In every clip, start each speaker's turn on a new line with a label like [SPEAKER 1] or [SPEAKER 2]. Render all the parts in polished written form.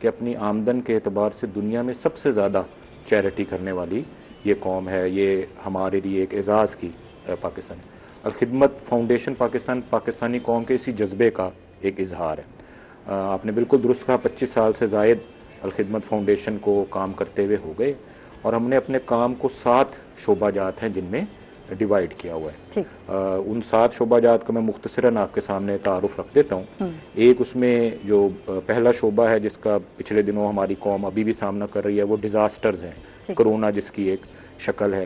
[SPEAKER 1] کہ اپنی آمدن کے اعتبار سے دنیا میں سب سے زیادہ چیریٹی کرنے والی یہ قوم ہے. یہ ہمارے لیے ایک اعزاز کی پاکستان الخدمت فاؤنڈیشن پاکستانی قوم کے اسی جذبے کا ایک اظہار ہے. آپ نے بالکل درست کہا, 25 سال سے زائد الخدمت فاؤنڈیشن کو کام کرتے ہوئے ہو گئے, اور ہم نے اپنے کام کو 7 شعبہ جات ہیں جن میں ڈیوائیڈ کیا ہوا ہے. ان 7 شعبہ جات کا میں مختصراً آپ کے سامنے تعارف رکھ دیتا ہوں. ایک اس میں جو پہلا شعبہ ہے جس کا پچھلے دنوں ہماری قوم ابھی بھی سامنا کر رہی ہے وہ ڈیزاسٹرز ہیں. کرونا جس کی ایک شکل ہے,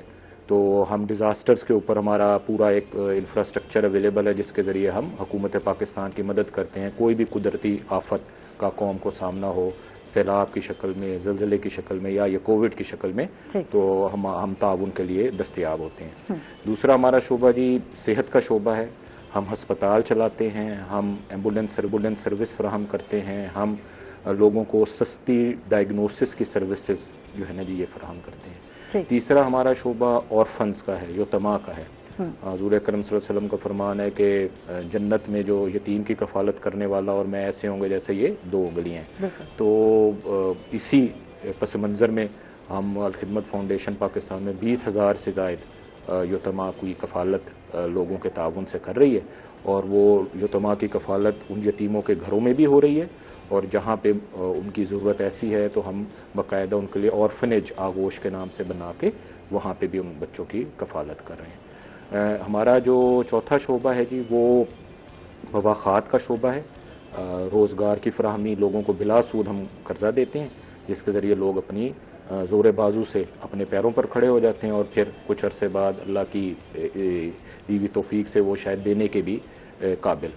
[SPEAKER 1] تو ہم ڈیزاسٹرز کے اوپر ہمارا پورا ایک انفراسٹرکچر اویلیبل ہے جس کے ذریعے ہم حکومت پاکستان کی مدد کرتے ہیں. کوئی بھی قدرتی آفت کا قوم کو سامنا ہو, سیلاب کی شکل میں, زلزلے کی شکل میں, یا یہ کووڈ کی شکل میں, تو ہم تعاون کے لیے دستیاب ہوتے ہیں. دوسرا ہمارا شعبہ جی صحت کا شعبہ ہے. ہم ہسپتال چلاتے ہیں, ہم ایمبولینس سروس فراہم کرتے ہیں, ہم لوگوں کو سستی ڈائگنوسس کی سروسز جو ہے نا جی یہ فراہم کرتے ہیں. تیسرا ہمارا شعبہ اورفنز کا ہے, یتیماں کا ہے. حضور اکرم صلی اللہ علیہ وسلم کا فرمان ہے کہ جنت میں جو یتیم کی کفالت کرنے والا اور میں ایسے ہوں گے جیسے یہ 2 انگلیاں ہیں. تو اسی پس منظر میں ہم الخدمت فاؤنڈیشن پاکستان میں 20,000 سے زائد یتیماں کی کفالت لوگوں کے تعاون سے کر رہی ہے, اور وہ یتیماں کی کفالت ان یتیموں کے گھروں میں بھی ہو رہی ہے, اور جہاں پہ ان کی ضرورت ایسی ہے تو ہم باقاعدہ ان کے لیے آرفنیج آغوش کے نام سے بنا کے وہاں پہ بھی ان بچوں کی کفالت کر رہے ہیں. ہمارا جو چوتھا شعبہ ہے جی وہ مواخات کا شعبہ ہے. روزگار کی فراہمی, لوگوں کو بلا سود ہم قرضہ دیتے ہیں جس کے ذریعے لوگ اپنی زور بازو سے اپنے پیروں پر کھڑے ہو جاتے ہیں, اور پھر کچھ عرصے بعد اللہ کی دیوی توفیق سے وہ شاید دینے کے بھی قابل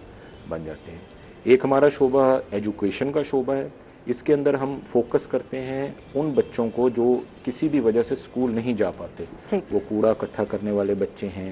[SPEAKER 1] بن جاتے ہیں. ایک ہمارا شعبہ ایجوکیشن کا شعبہ ہے. اس کے اندر ہم فوکس کرتے ہیں ان بچوں کو جو کسی بھی وجہ سے اسکول نہیں جا پاتے. وہ کوڑا اکٹھا کرنے والے بچے ہیں,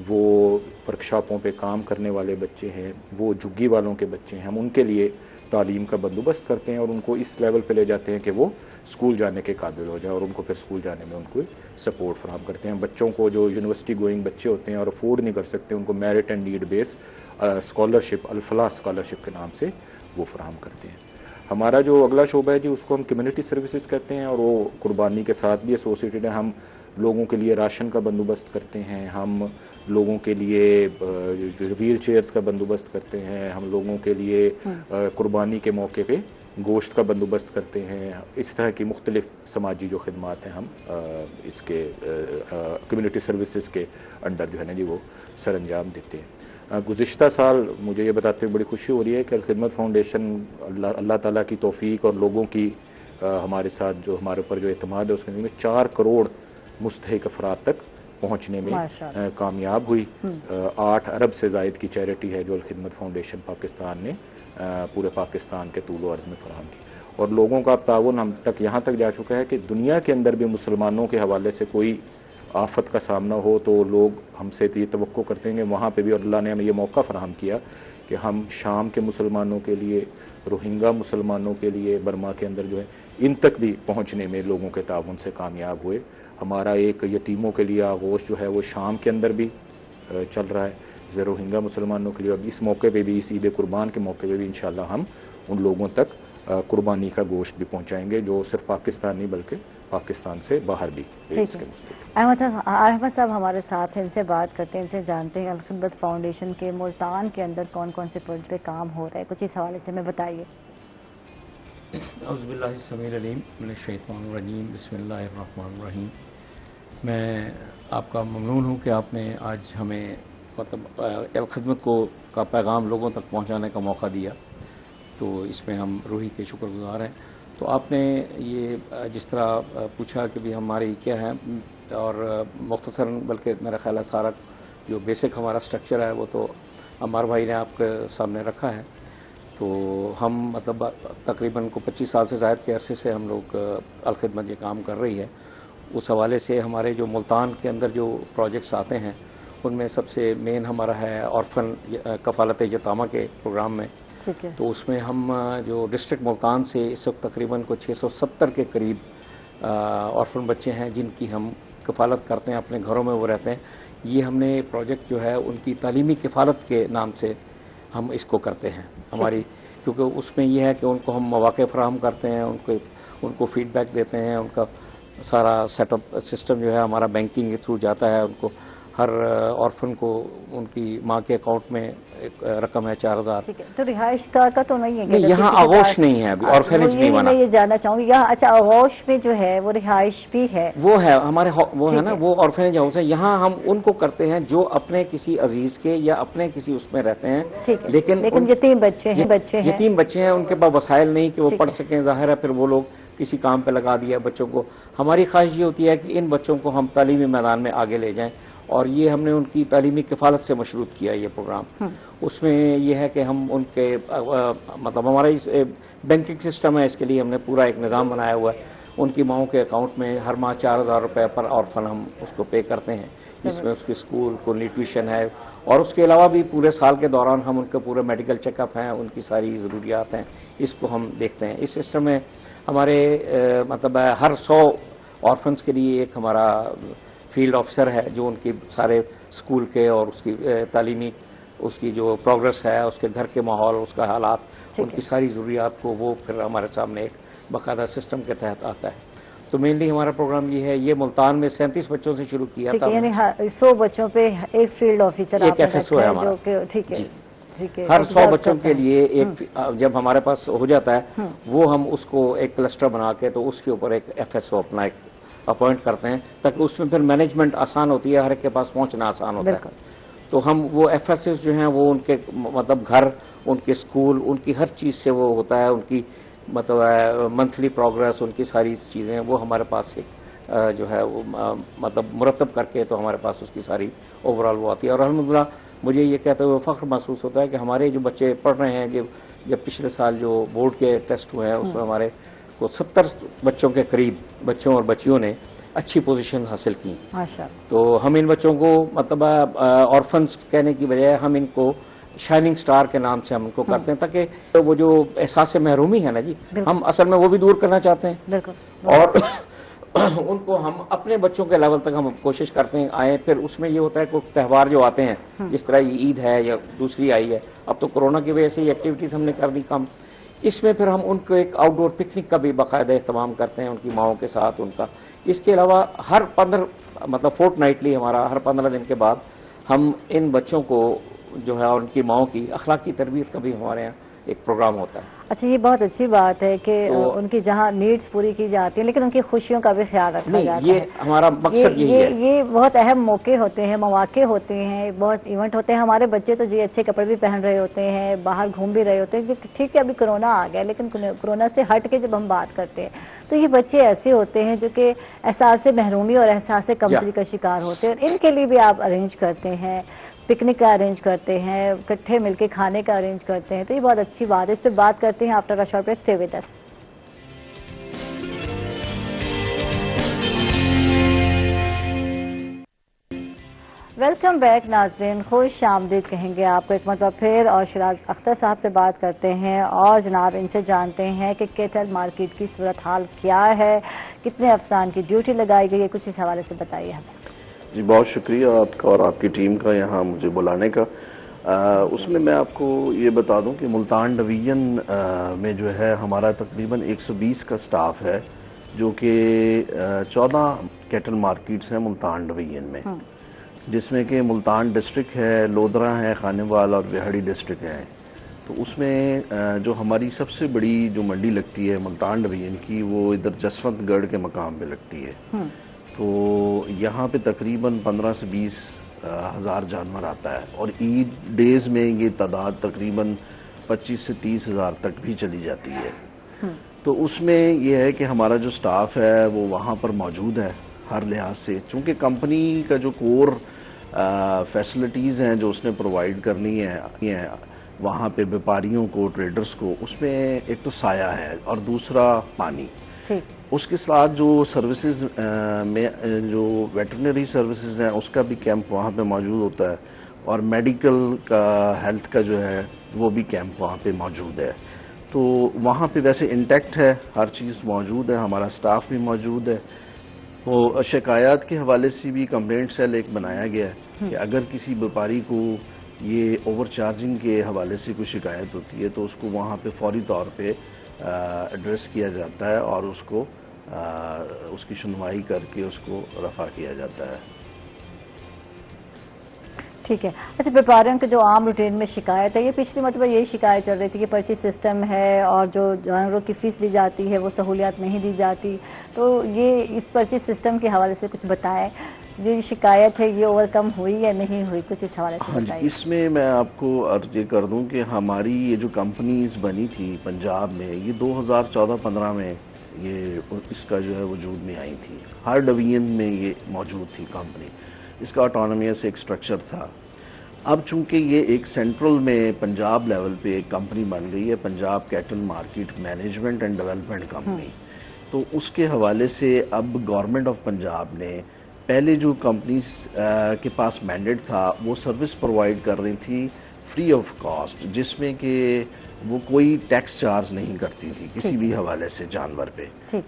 [SPEAKER 1] وہ ورکشاپوں پہ کام کرنے والے بچے ہیں, وہ جھگی والوں کے بچے ہیں. ہم ان کے لیے تعلیم کا بندوبست کرتے ہیں اور ان کو اس لیول پہ لے جاتے ہیں کہ وہ اسکول جانے کے قابل ہو جائے, اور ان کو پھر اسکول جانے میں ان کو سپورٹ فراہم کرتے ہیں. بچوں کو جو یونیورسٹی گوئنگ بچے ہوتے ہیں اور افورڈ نہیں کر سکتے, ان کو merit and need base scholarship, Alfalah scholarship کے نام سے وہ فراہم کرتے ہیں. ہمارا جو اگلا شعبہ ہے جی اس کو ہم کمیونٹی سروسز کہتے ہیں, اور وہ قربانی کے ساتھ بھی ایسوسیٹڈ ہے. ہم لوگوں کے لیے راشن کا بندوبست کرتے ہیں, ہم لوگوں کے لیے ویل چیئرز کا بندوبست کرتے ہیں, ہم لوگوں کے لیے قربانی کے موقع پہ گوشت کا بندوبست کرتے ہیں. اس طرح کی مختلف سماجی جو خدمات ہیں ہم اس کے کمیونٹی سروسز کے انڈر جو ہے نا جی وہ سر انجام دیتے ہیں. گزشتہ سال مجھے یہ بتاتے ہوئے بڑی خوشی ہو رہی ہے کہ الخدمت فاؤنڈیشن اللہ تعالیٰ کی توفیق اور لوگوں کی ہمارے ساتھ جو ہمارے اوپر جو اعتماد ہے اس کے میں 4 کروڑ مستحق افراد تک پہنچنے میں کامیاب ہوئی. 8 ارب سے زائد کی چیریٹی ہے جو الخدمت فاؤنڈیشن پاکستان نے پورے پاکستان کے طول و عرض میں فراہم کی, اور لوگوں کا تعاون ہم تک یہاں تک جا چکا ہے کہ دنیا کے اندر بھی مسلمانوں کے حوالے سے کوئی آفت کا سامنا ہو تو لوگ ہم سے یہ توقع کرتے ہیں کہ وہاں پہ بھی, اور اللہ نے ہمیں یہ موقع فراہم کیا کہ ہم شام کے مسلمانوں کے لیے, روہنگا مسلمانوں کے لیے برما کے اندر جو ہے ان تک بھی پہنچنے میں لوگوں کے تعاون سے کامیاب ہوئے. ہمارا ایک یتیموں کے لیے آغوش جو ہے وہ شام کے اندر بھی چل رہا ہے روہنگا مسلمانوں کے لیے, اور اس موقع پہ بھی, اس عید قربان کے موقع پہ بھی انشاءاللہ ہم ان لوگوں تک قربانی کا گوشت بھی پہنچائیں گے جو صرف پاکستان نہیں بلکہ پاکستان سے باہر بھی.
[SPEAKER 2] احمد صاحب ہمارے ساتھ ہیں, ان سے بات کرتے ہیں, ان سے جانتے ہیں الخدمت فاؤنڈیشن کے ملتان کے اندر کون کون سے پروجیکٹ پہ کام ہو رہا ہے, کچھ اس حوالے سے ہمیں بتائیے.
[SPEAKER 3] اعوذ باللہ السمیع العلیم من الشیطان الرجیم, بسم اللہ الرحمن الرحیم. میں آپ کا ممنون ہوں کہ آپ نے آج ہمیں مطلب الخدمت کا پیغام لوگوں تک پہنچانے کا موقع دیا, تو اس میں ہم روحی کے شکر گزار ہیں. تو آپ نے یہ جس طرح پوچھا کہ بھی ہماری کیا ہے, اور مختصراً بلکہ میرا خیال ہے سارا جو بیسک ہمارا سٹرکچر ہے وہ تو عمار بھائی نے آپ کے سامنے رکھا ہے. تو ہم مطلب تقریباً 25 سال سے زائد کے عرصے سے ہم لوگ الخدمت یہ کام کر رہی ہے. اس حوالے سے ہمارے جو ملتان کے اندر جو پروجیکٹس آتے ہیں ان میں سب سے مین ہمارا ہے آرفن کفالت یتامہ کے پروگرام میں. تو اس میں ہم جو ڈسٹرکٹ ملتان سے اس وقت تقریباً کو 670 کے قریب آرفن بچے ہیں جن کی ہم کفالت کرتے ہیں, اپنے گھروں میں وہ رہتے ہیں. یہ ہم نے پروجیکٹ جو ہے ان کی تعلیمی کفالت کے نام سے ہم اس کو کرتے ہیں. ہماری کیونکہ اس میں یہ ہے کہ ان کو ہم مواقع فراہم کرتے ہیں، ان کو فیڈ بیک دیتے ہیں، ان کا سارا سیٹ اپ سسٹم جو ہے ہمارا بینکنگ کے تھرو جاتا ہے، ان کو ہر آرفن کو ان کی ماں کے اکاؤنٹ میں ایک رقم ہے 4000.
[SPEAKER 2] تو رہائش کا تو نہیں ہے؟
[SPEAKER 3] نہیں، یہاں آغوش نہیں ہے ابھی، آرفنیج نہیں بنا.
[SPEAKER 2] میں یہ جاننا چاہوں گی یہاں اچھا آغوش میں جو ہے وہ رہائش بھی ہے؟
[SPEAKER 3] وہ ہے ہمارے، وہ ہے نا، وہ آرفنیج ہاؤس ہے. یہاں ہم ان کو کرتے ہیں جو اپنے کسی عزیز کے یا اپنے کسی اس میں رہتے ہیں،
[SPEAKER 2] لیکن یتیم بچے ہیں،
[SPEAKER 3] یتیم بچے ہیں، ان کے پاس وسائل نہیں کہ وہ پڑھ سکیں. ظاہر ہے پھر وہ لوگ کسی کام پہ لگا دیا بچوں کو. ہماری خواہش یہ ہوتی ہے کہ ان بچوں کو ہم تعلیمی میدان میں آگے لے جائیں، اور یہ ہم نے ان کی تعلیمی کفالت سے مشروط کیا یہ پروگرام. اس میں یہ ہے کہ ہم ان کے مطلب ہمارا بینکنگ سسٹم ہے، اس کے لیے ہم نے پورا ایک نظام بنایا ہوا ہے. ان کی ماؤں کے اکاؤنٹ میں ہر ماہ 4000 روپے پر آرفن ہم اس کو پے کرتے ہیں، جس میں اس کی اسکول کو ٹیوشن ہے، اور اس کے علاوہ بھی پورے سال کے دوران ہم ان کے پورے میڈیکل چیک اپ ہیں، ان کی ساری ضروریات ہیں، اس کو ہم دیکھتے ہیں. اس سسٹم میں ہمارے مطلب ہر 100 آرفنس کے لیے ایک ہمارا فیلڈ آفیسر ہے جو ان کی سارے اسکول کے اور اس کی تعلیمی اس کی جو پروگرس ہے، اس کے گھر کے ماحول، اس کا حالات، ان کی ساری ضروریات کو وہ پھر ہمارے سامنے ایک باقاعدہ سسٹم کے تحت آتا ہے. تو مینلی ہمارا پروگرام یہ ہے. یہ ملتان میں 37 بچوں سے شروع کیا تھا.
[SPEAKER 2] یعنی 100 بچوں پہ ایک فیلڈ آفیسر،
[SPEAKER 3] ایک FSO ہے ہمارا.
[SPEAKER 2] ٹھیک ہے،
[SPEAKER 3] ہر 100 بچوں کے لیے ایک جب ہمارے پاس ہو جاتا ہے وہ ہم اس کو ایک کلسٹر بنا کے تو اس کے اوپر ایک FSO اپنا ایک اپوائنٹ کرتے ہیں، تاکہ اس میں پھر مینجمنٹ آسان ہوتی ہے، ہر ایک کے پاس پہنچنا آسان ہوتا ہے. تو ہم وہ FSOs جو ہیں وہ ان کے مطلب گھر، ان کے اسکول، ان کی ہر چیز سے وہ ہوتا ہے، ان کی مطلب منتھلی پروگرس، ان کی ساری چیزیں وہ ہمارے پاس ایک جو ہے وہ مطلب مرتب کر کے تو ہمارے پاس اس کی ساری اوور آل وہ آتی ہے. اور الحمدللہ مجھے یہ کہتے ہوئے فخر محسوس ہوتا ہے کہ ہمارے جو بچے پڑھ رہے ہیں، جب پچھلے سال جو بورڈ کے ٹیسٹ ہوئے ہیں اس میں ہمارے کو 70 بچوں کے قریب بچوں اور بچیوں نے اچھی پوزیشن حاصل کی. تو ہم ان بچوں کو مطلب آرفنس کہنے کی بجائے ہم ان کو شائننگ سٹار کے نام سے ہم ان کو کرتے ہیں، تاکہ وہ جو احساس محرومی ہے نا جی، ہم اصل میں وہ بھی دور کرنا چاہتے ہیں. اور ان کو ہم اپنے بچوں کے لیول تک ہم کوشش کرتے ہیں آئیں. پھر اس میں یہ ہوتا ہے کہ تہوار جو آتے ہیں، جس طرح یہ عید ہے یا دوسری آئی ہے، اب تو کورونا کی وجہ سے یہ ایکٹیویٹیز ہم نے کر دی کم. اس میں پھر ہم ان کو ایک آؤٹ ڈور پکنک کا بھی باقاعدہ اہتمام کرتے ہیں ان کی ماؤں کے ساتھ ان کا. اس کے علاوہ ہر 15 مطلب فورٹ نائٹلی ہمارا ہر 15 دن کے بعد ہم ان بچوں کو جو ہے ان کی ماؤں کی اخلاقی تربیت کا بھی ہمارے یہاں ایک پروگرام ہوتا ہے.
[SPEAKER 2] اچھا، یہ بہت اچھی بات ہے کہ ان کی جہاں نیڈز پوری کی جاتی ہیں لیکن ان کی خوشیوں کا بھی خیال رکھا جاتا ہے.
[SPEAKER 3] یہ ہمارا مقصد یہی ہے.
[SPEAKER 2] یہ بہت اہم موقع ہوتے ہیں، مواقع ہوتے ہیں، بہت ایونٹ ہوتے ہیں. ہمارے بچے تو جی اچھے کپڑے بھی پہن رہے ہوتے ہیں، باہر گھوم بھی رہے ہوتے ہیں. ٹھیک ہے ابھی کرونا آ گیا، لیکن کرونا سے ہٹ کے جب ہم بات کرتے ہیں تو یہ بچے ایسے ہوتے ہیں جو کہ احساس محرومی اور احساس کمتری کا شکار ہوتے ہیں، اور ان کے لیے بھی آپ ارینج کرتے ہیں، پکنک کا ارینج کرتے ہیں، اکٹھے مل کے کھانے کا ارینج کرتے ہیں. تو یہ بہت اچھی بات ہے. اس پہ بات کرتے ہیں after a short break. Stay with us. Welcome back ناظرین، خوش آمدید کہیں گے آپ کو ایک مرتبہ پھر. اور شیراز اختر صاحب سے بات کرتے ہیں اور جناب ان سے جانتے ہیں کہ کیٹل مارکیٹ کی صورتحال کیا ہے، کتنے افسران کی ڈیوٹی لگائی گئی ہے، کچھ اس حوالے سے بتائیے ہمیں.
[SPEAKER 4] جی بہت شکریہ آپ کا اور آپ کی ٹیم کا یہاں مجھے بلانے کا. اس میں آپ کو یہ بتا دوں کہ ملتان ڈویژن میں جو ہے ہمارا تقریباً 120 کا سٹاف ہے، جو کہ 14 کیٹل مارکیٹس ہیں ملتان ڈویژن میں، جس میں کہ ملتان ڈسٹرکٹ ہے، لودرا ہے، خانیوال اور وہاڑی ڈسٹرکٹ ہے. تو اس میں جو ہماری سب سے بڑی جو منڈی لگتی ہے ملتان ڈویژن کی، وہ ادھر جسونت گڑھ کے مقام پہ لگتی ہے. تو یہاں پہ تقریباً 15 سے 20 ہزار جانور آتا ہے، اور عید ڈیز میں یہ تعداد تقریباً 25 سے 30 ہزار تک بھی چلی جاتی ہے. تو اس میں یہ ہے کہ ہمارا جو سٹاف ہے وہ وہاں پر موجود ہے ہر لحاظ سے، چونکہ کمپنی کا جو کور فیسلٹیز ہیں جو اس نے پرووائڈ کرنی ہے وہاں پہ بیپاریوں کو، ٹریڈرز کو، اس میں ایک تو سایہ ہے اور دوسرا پانی. اس کے ساتھ جو سروسز میں جو ویٹرنری سروسز ہیں اس کا بھی کیمپ وہاں پہ موجود ہوتا ہے، اور میڈیکل کا ہیلتھ کا جو ہے وہ بھی کیمپ وہاں پہ موجود ہے. تو وہاں پہ ویسے انٹیکٹ ہے، ہر چیز موجود ہے، ہمارا سٹاف بھی موجود ہے. وہ شکایات کے حوالے سے بھی کمپلینٹ سیل ایک بنایا گیا ہے کہ اگر کسی بیپاری کو یہ اوور چارجنگ کے حوالے سے کوئی شکایت ہوتی ہے تو اس کو وہاں پہ فوری طور پہ ایڈریس کیا جاتا ہے اور اس کی سنوائی کر کے اس کو رفع کیا جاتا ہے.
[SPEAKER 2] ٹھیک ہے. اچھا، بیپاریوں کے جو عام روٹین میں شکایت ہے، یہ پچھلی مرتبہ یہی شکایت چل رہی تھی کہ پرچی سسٹم ہے اور جو جانوروں کی فیس دی جاتی ہے وہ سہولیات نہیں دی جاتی، تو یہ اس پرچی سسٹم کے حوالے سے کچھ بتائیں. یہ شکایت ہے یہ اوور کم ہوئی یا نہیں ہوئی، کچھ اس حوالے سے
[SPEAKER 4] ہاں جی،
[SPEAKER 2] بتائیں.
[SPEAKER 4] اس میں میں آپ کو عرض یہ کر دوں کہ ہماری یہ جو کمپنیز بنی تھی پنجاب میں، یہ 2014-15 میں اس کا جو ہے وجود میں آئی تھی. ہر ڈویژن میں یہ موجود تھی کمپنی، اس کا آٹونومیس ایک سٹرکچر تھا. اب چونکہ یہ ایک سینٹرل میں پنجاب لیول پہ ایک کمپنی بن گئی ہے، Punjab cattle market management and development company, تو اس کے حوالے سے اب گورنمنٹ آف پنجاب نے پہلے جو کمپنیز کے پاس مینڈیٹ تھا وہ سروس پرووائڈ کر رہی تھی فری آف کاسٹ، جس میں کہ وہ کوئی ٹیکس چارج نہیں کرتی تھی کسی بھی حوالے سے جانور پہ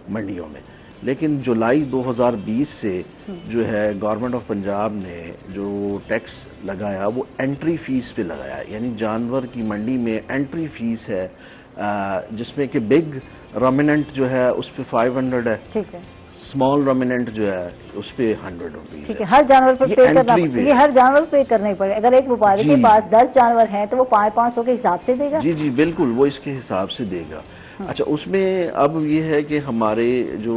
[SPEAKER 4] منڈیوں میں. لیکن جولائی 2020 سے جو ہے گورنمنٹ آف پنجاب نے جو ٹیکس لگایا وہ انٹری فیس پہ لگایا، یعنی جانور کی منڈی میں انٹری فیس ہے جس میں کہ بگ رومیننٹ جو ہے اس پہ 500 ہے، اسمال رومیننٹ جو ہے اس پہ 100 روپیز.
[SPEAKER 2] ٹھیک ہے، ہر جانور پر پے کرنا، یہ ہر جانور پے کرنے پڑے. اگر ایک وپاری کے پاس 10 جانور ہیں تو وہ 500 کے حساب سے دے گا.
[SPEAKER 4] جی جی بالکل، وہ اس کے حساب سے دے گا. اچھا، اس میں اب یہ ہے کہ ہمارے جو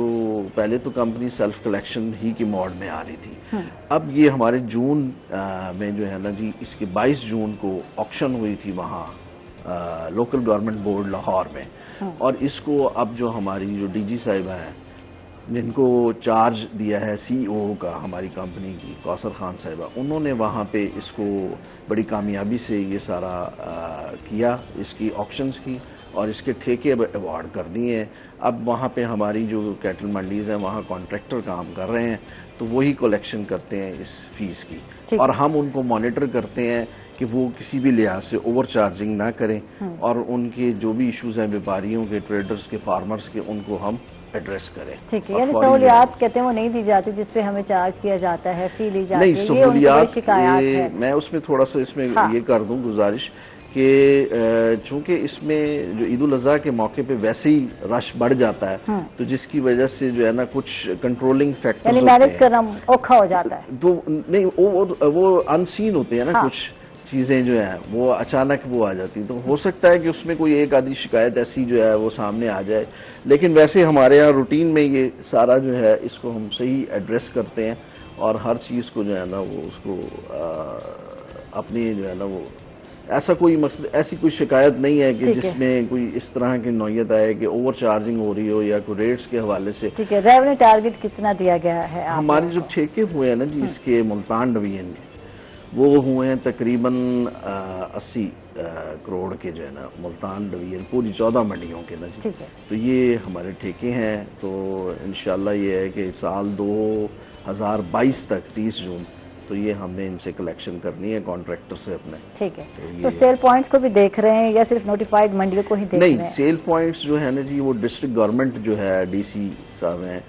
[SPEAKER 4] پہلے تو کمپنی سیلف کلیکشن ہی کی موڈ میں آ رہی تھی، اب یہ ہمارے جون میں جو ہے نا جی، اس کے 22 جون کو آکشن ہوئی تھی وہاں لوکل گورنمنٹ بورڈ لاہور میں، اور اس کو اب جو ہماری جو ڈی جی صاحبہ ہیں جن کو چارج دیا ہے سی او کا ہماری کمپنی کی، کوثر خان صاحبہ، انہوں نے وہاں پہ اس کو بڑی کامیابی سے یہ سارا کیا، اس کی آکشنز کی اور اس کے ٹھیکے ایوارڈ کر دیے ہیں. اب وہاں پہ ہماری جو کیٹل منڈیز ہیں وہاں کانٹریکٹر کام کر رہے ہیں تو وہی کلیکشن کرتے ہیں اس فیس کی، اور ہم ان کو مانیٹر کرتے ہیں کہ وہ کسی بھی لحاظ سے اوور چارجنگ نہ کریں، اور ان کے جو بھی ایشوز ہیں بیپاریوں کے، ٹریڈرز کے، فارمرز کے، ان کو ہم ایڈریس کریں.
[SPEAKER 2] ٹھیک ہے، یعنی سہولیات کہتے ہیں وہ نہیں دی جاتی جس پہ ہمیں چارج کیا جاتا ہے، فی لی جاتی ہے.
[SPEAKER 4] نہیں، سہولیات
[SPEAKER 2] شکایات ہے.
[SPEAKER 4] میں اس میں تھوڑا سا اس میں یہ کر دوں گزارش کہ چونکہ اس میں جو عید الاضحیٰ کے موقع پہ ویسے ہی رش بڑھ جاتا ہے تو جس کی وجہ سے جو ہے نا کچھ کنٹرولنگ فیکٹرز
[SPEAKER 2] یعنی مینیج کرنا اوکھا ہو جاتا ہے.
[SPEAKER 4] تو نہیں، وہ ان سین ہوتے ہیں نا کچھ چیزیں جو ہیں وہ اچانک وہ آ جاتی ہیں، تو ہو سکتا ہے کہ اس میں کوئی ایک آدھی شکایت ایسی جو ہے وہ سامنے آ جائے، لیکن ویسے ہمارے یہاں روٹین میں یہ سارا جو ہے اس کو ہم صحیح ایڈریس کرتے ہیں، اور ہر چیز کو جو ہے نا وہ اس کو اپنی جو ہے نا وہ ایسا کوئی مقصد، ایسی کوئی شکایت نہیں ہے کہ جس میں کوئی اس طرح کی نوعیت آئے کہ اوور چارجنگ ہو رہی ہو یا کوئی ریٹس کے حوالے سے.
[SPEAKER 2] ٹھیک ہے، ریونیو ٹارگٹ کتنا دیا گیا ہے؟
[SPEAKER 4] ہمارے جو ٹھیکے ہوئے ہیں نا جی اس کے ملتان ڈویژن میں وہ ہوئے ہیں تقریباً 80 کروڑ کے جو ہے نا ملتان ڈویژن پوری 14 منڈیوں کے نا جی. تو یہ ہمارے ٹھیکے ہیں، تو انشاءاللہ یہ ہے کہ سال 2022 تک 30 جون تو یہ ہم نے ان سے کلیکشن کرنی ہے کانٹریکٹر سے اپنے. ٹھیک ہے،
[SPEAKER 2] تو سیل پوائنٹس کو بھی دیکھ رہے ہیں یا صرف نوٹیفائڈ منڈیوں کو ہی دیکھ رہے ہیں؟
[SPEAKER 4] نہیں، سیل پوائنٹس جو ہے نا جی وہ ڈسٹرکٹ گورنمنٹ جو ہے ڈی سی صاحب ہیں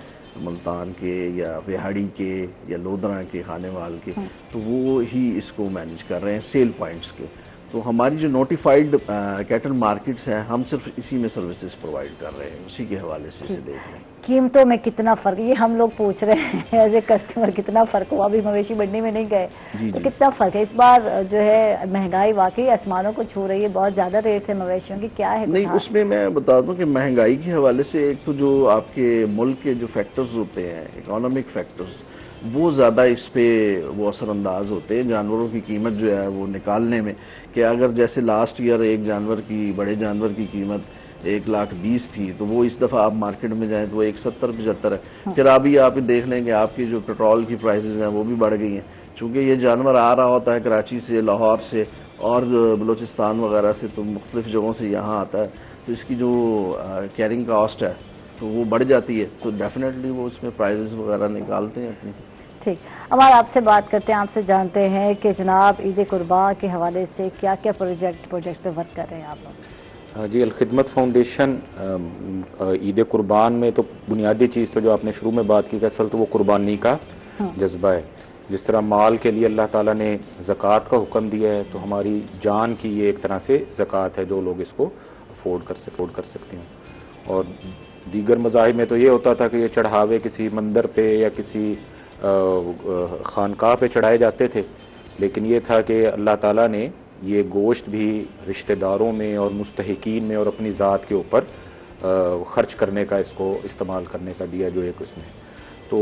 [SPEAKER 4] ملتان کے یا وہاڑی کے یا لودھرا کے، خانے وال کے، تو وہ ہی اس کو مینج کر رہے ہیں سیل پوائنٹس کے. تو ہماری جو نوٹیفائڈ کیٹل مارکیٹس ہیں ہم صرف اسی میں سروسز پرووائڈ کر رہے ہیں، اسی کے حوالے سے اسے دیکھ رہے ہیں.
[SPEAKER 2] قیمتوں میں کتنا فرق، یہ ہم لوگ پوچھ رہے ہیں ایز اے کسٹمر، کتنا فرق ہوا؟ ابھی مویشی منڈی میں نہیں گئے تو کتنا فرق ہے اس بار؟ جو ہے مہنگائی واقعی آسمانوں کو چھو رہی ہے، بہت زیادہ ریٹ ہے مویشیوں کی، کیا ہے؟ نہیں،
[SPEAKER 4] اس میں میں بتا دوں کہ مہنگائی کے حوالے سے ایک تو جو آپ کے ملک کے جو فیکٹرز ہوتے ہیں، اکانومک فیکٹرز، وہ زیادہ اس پہ وہ اثر انداز ہوتے ہیں جانوروں کی قیمت جو ہے وہ نکالنے میں. کہ اگر جیسے لاسٹ ایئر ایک جانور کی، بڑے جانور کی قیمت 1,20,000 تھی تو وہ اس دفعہ آپ مارکیٹ میں جائیں تو وہ 170-75 ہے. پھر ابھی آپ دیکھ لیں کہ آپ کی جو پیٹرول کی پرائسز ہیں وہ بھی بڑھ گئی ہیں، چونکہ یہ جانور آ رہا ہوتا ہے کراچی سے، لاہور سے اور بلوچستان وغیرہ سے، تو مختلف جگہوں سے یہاں آتا ہے، تو اس کی جو کیرنگ کاسٹ ہے تو وہ بڑھ جاتی ہے، تو ڈیفینیٹلی وہ اس میں پرائسز وغیرہ نکالتے ہیں اپنی.
[SPEAKER 2] ٹھیک، ہمارا آپ سے بات کرتے ہیں، آپ سے جانتے ہیں کہ جناب عید قربان کے حوالے سے کیا کیا پروجیکٹ پہ ورک کر رہے ہیں آپ لوگ؟
[SPEAKER 1] جی، الخدمت فاؤنڈیشن عید قربان میں تو بنیادی چیز تو جو آپ نے شروع میں بات کی کہ اصل تو وہ قربانی کا جذبہ ہے. جس طرح مال کے لیے اللہ تعالیٰ نے زکوٰۃ کا حکم دیا ہے، تو ہماری جان کی یہ ایک طرح سے زکوٰۃ ہے، جو لوگ اس کو افورڈ کر سکتے ہیں۔ اور دیگر مذاہب میں تو یہ ہوتا تھا کہ یہ چڑھاوے کسی مندر پہ یا کسی خانقاہ پہ چڑھائے جاتے تھے، لیکن یہ تھا کہ اللہ تعالیٰ نے یہ گوشت بھی رشتہ داروں میں اور مستحقین میں اور اپنی ذات کے اوپر خرچ کرنے کا، اس کو استعمال کرنے کا دیا، جو ایک اس میں تو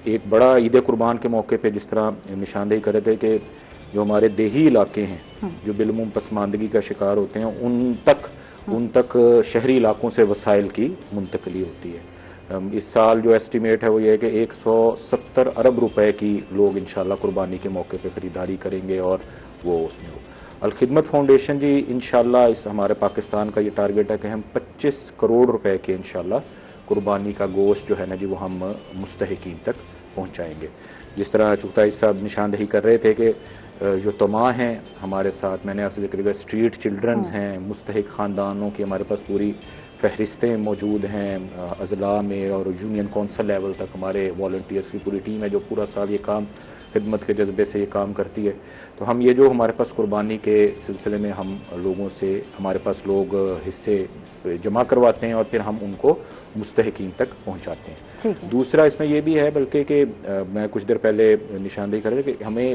[SPEAKER 1] ایک بڑا عید قربان کے موقع پہ جس طرح نشاندہی کر رہے تھے کہ جو ہمارے دیہی علاقے ہیں جو بالعموم پسماندگی کا شکار ہوتے ہیں، ان تک شہری علاقوں سے وسائل کی منتقلی ہوتی ہے۔ اس سال جو ایسٹیمیٹ ہے وہ یہ ہے کہ 170 ارب روپے کی لوگ انشاءاللہ قربانی کے موقع پہ خریداری کریں گے، اور وہ اس میں ہو۔ الخدمت فاؤنڈیشن جی انشاءاللہ اس ہمارے پاکستان کا یہ ٹارگٹ ہے کہ ہم 25 کروڑ روپے کے انشاءاللہ قربانی کا گوشت جو ہے نا جی وہ ہم مستحقین تک پہنچائیں گے۔ جس طرح چغتائی صاحب نشاندہی کر رہے تھے کہ جو تماہ ہیں ہمارے ساتھ، میں نے آپ سے ذکر کیا، اسٹریٹ چلڈرنز ہیں، مستحق خاندانوں کی ہمارے پاس پوری فہرستیں موجود ہیں، اضلاع میں اور یونین کونسل لیول تک ہمارے والنٹیئرس کی پوری ٹیم ہے جو پورا سال یہ کام خدمت کے جذبے سے یہ کام کرتی ہے۔ تو ہم یہ جو ہمارے پاس قربانی کے سلسلے میں ہم لوگوں سے، ہمارے پاس لوگ حصے جمع کرواتے ہیں اور پھر ہم ان کو مستحقین تک پہنچاتے ہیں۔ دوسرا اس میں یہ بھی ہے بلکہ کہ میں کچھ دیر پہلے نشاندہی کر رہا کہ ہمیں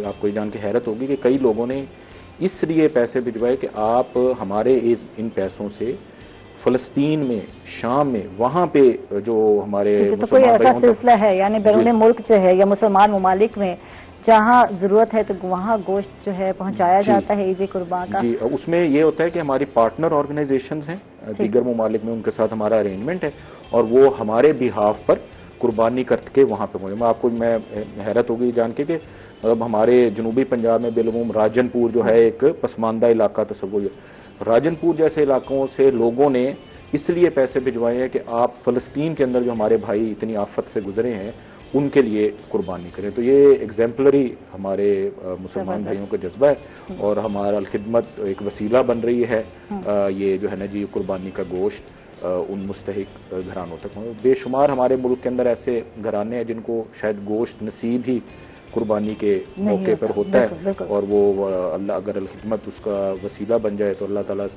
[SPEAKER 1] آپ کو یہ جان کے حیرت ہوگی کہ کئی لوگوں نے اس لیے پیسے بھجوائے کہ آپ ہمارے ان پیسوں سے فلسطین میں، شام میں، وہاں پہ جو ہمارے
[SPEAKER 2] تو کوئی ایسا سلسلہ ہے یعنی بیرون ملک جو ہے یا مسلمان ممالک میں جہاں ضرورت ہے تو وہاں گوشت جو ہے پہنچایا جاتا ہے عید قربان کا؟
[SPEAKER 1] جی، اس میں یہ ہوتا ہے کہ ہماری پارٹنر آرگنائزیشنز ہیں دیگر ممالک میں، ان کے ساتھ ہمارا ارینجمنٹ ہے اور وہ ہمارے بہاف پر قربانی کر کے وہاں پہ پہنچے۔ آپ کو میں حیرت ہوگی جان کے کہ ہمارے جنوبی پنجاب میں بالعموم راجن پور جو ہے ایک پسماندہ علاقہ تصور ہے، راجن پور جیسے علاقوں سے لوگوں نے اس لیے پیسے بھجوائے ہیں کہ آپ فلسطین کے اندر جو ہمارے بھائی اتنی آفت سے گزرے ہیں ان کے لیے قربانی کریں۔ تو یہ ایگزیمپلری ہمارے مسلمان بھائیوں کا جذبہ ہے اور ہمارا الخدمت ایک وسیلہ بن رہی ہے یہ جو ہے نا جی قربانی کا گوشت ان مستحق گھرانوں تک۔ بے شمار ہمارے ملک کے اندر ایسے گھرانے ہیں جن کو شاید گوشت نصیب ہی قربانی کے موقع پر ہوتا ہے، اور وہ اللہ اگر الخدمت اس کا وسیلہ بن جائے تو اللہ تعالیٰ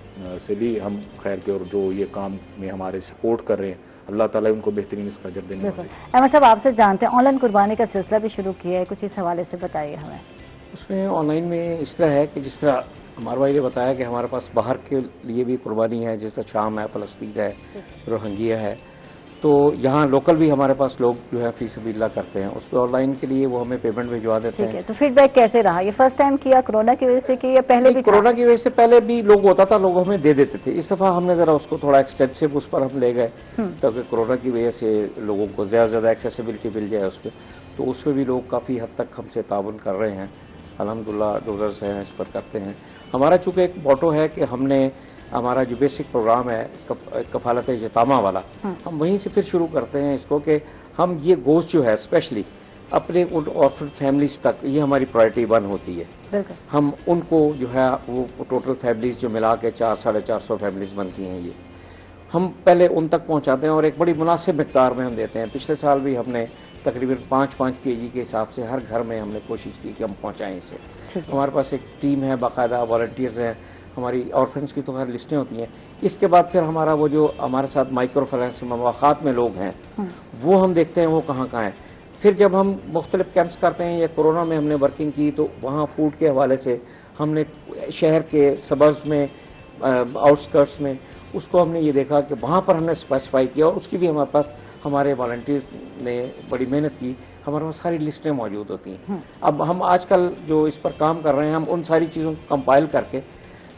[SPEAKER 1] سے بھی ہم خیر کے، اور جو یہ کام میں ہمارے سپورٹ کر رہے ہیں اللہ تعالیٰ ان کو بہترین اس کا اجر دینے والے ہیں۔
[SPEAKER 2] احمد صاحب آپ سے جانتے ہیں آن لائن قربانی کا سلسلہ بھی شروع کیا ہے، کچھ اس حوالے سے بتائیے ہمیں۔
[SPEAKER 3] اس میں آن لائن میں اس طرح ہے کہ جس طرح ہمارے بھائی نے بتایا کہ ہمارے پاس باہر کے لیے بھی قربانی ہے، جیسے شام ہے، فلسطین ہے، روہنگیا ہے، تو یہاں لوکل بھی ہمارے پاس لوگ جو ہے فی سبیل اللہ کرتے ہیں، اس پہ آن لائن کے لیے وہ ہمیں پیمنٹ بھجوا دیتے ہیں۔
[SPEAKER 2] تو فیڈ بیک کیسے رہا؟ یہ فرسٹ ٹائم کیا کرونا کی وجہ سے کہ یا پہلے بھی؟
[SPEAKER 3] کرونا کی وجہ سے پہلے بھی لوگ ہوتا تھا، لوگ ہمیں دے دیتے تھے، اس دفعہ ہم نے ذرا اس کو تھوڑا ایکسٹینسو اس پر ہم لے گئے تاکہ کرونا کی وجہ سے لوگوں کو زیادہ سے زیادہ ایکسیسیبلٹی مل جائے اس پہ، تو اس پہ بھی لوگ کافی حد تک ہم سے تعاون کر رہے ہیں، الحمدللہ ڈونرز ہیں اس پر کرتے ہیں۔ ہمارا چونکہ ایک موٹو ہے کہ ہم نے ہمارا جو بیسک پروگرام ہے کفالت یتامہ والا، ہم وہیں سے پھر شروع کرتے ہیں اس کو کہ ہم یہ گوشت جو ہے اسپیشلی اپنے آرفن فیملیز تک، یہ ہماری پرائرٹی 1 ہوتی ہے۔ ہم ان کو جو ہے وہ ٹوٹل فیملیز جو ملا کے 400-450 فیملیز بنتی ہیں، یہ ہم پہلے ان تک پہنچاتے ہیں اور ایک بڑی مناسب مقدار میں ہم دیتے ہیں۔ پچھلے سال بھی ہم نے تقریباً 5 kg کے حساب سے ہر گھر میں ہم نے کوشش کی کہ ہم پہنچائیں اسے۔ ہمارے پاس ایک ٹیم ہے، باقاعدہ والنٹیئرز ہیں، ہماری آرفنس کی تو خیر لسٹیں ہوتی ہیں۔ اس کے بعد پھر ہمارا وہ جو ہمارے ساتھ مائکرو فائنانس مواقعات میں لوگ ہیں وہ ہم دیکھتے ہیں وہ کہاں کہاں ہیں۔ پھر جب ہم مختلف کیمپس کرتے ہیں یا کورونا میں ہم نے ورکنگ کی تو وہاں فوڈ کے حوالے سے ہم نے شہر کے سبرز میں، آؤٹ اسکرٹس میں، اس کو ہم نے یہ دیکھا کہ وہاں پر ہم نے اسپیسیفائی کیا اور اس کی بھی ہمارے پاس ہمارے والنٹیئرز نے بڑی محنت کی، ہمارے پاس ساری لسٹیں موجود ہوتی ہیں۔ اب ہم آج کل جو اس پر کام کر رہے ہیں ہم ان ساری چیزوں کو کمپائل کر کے،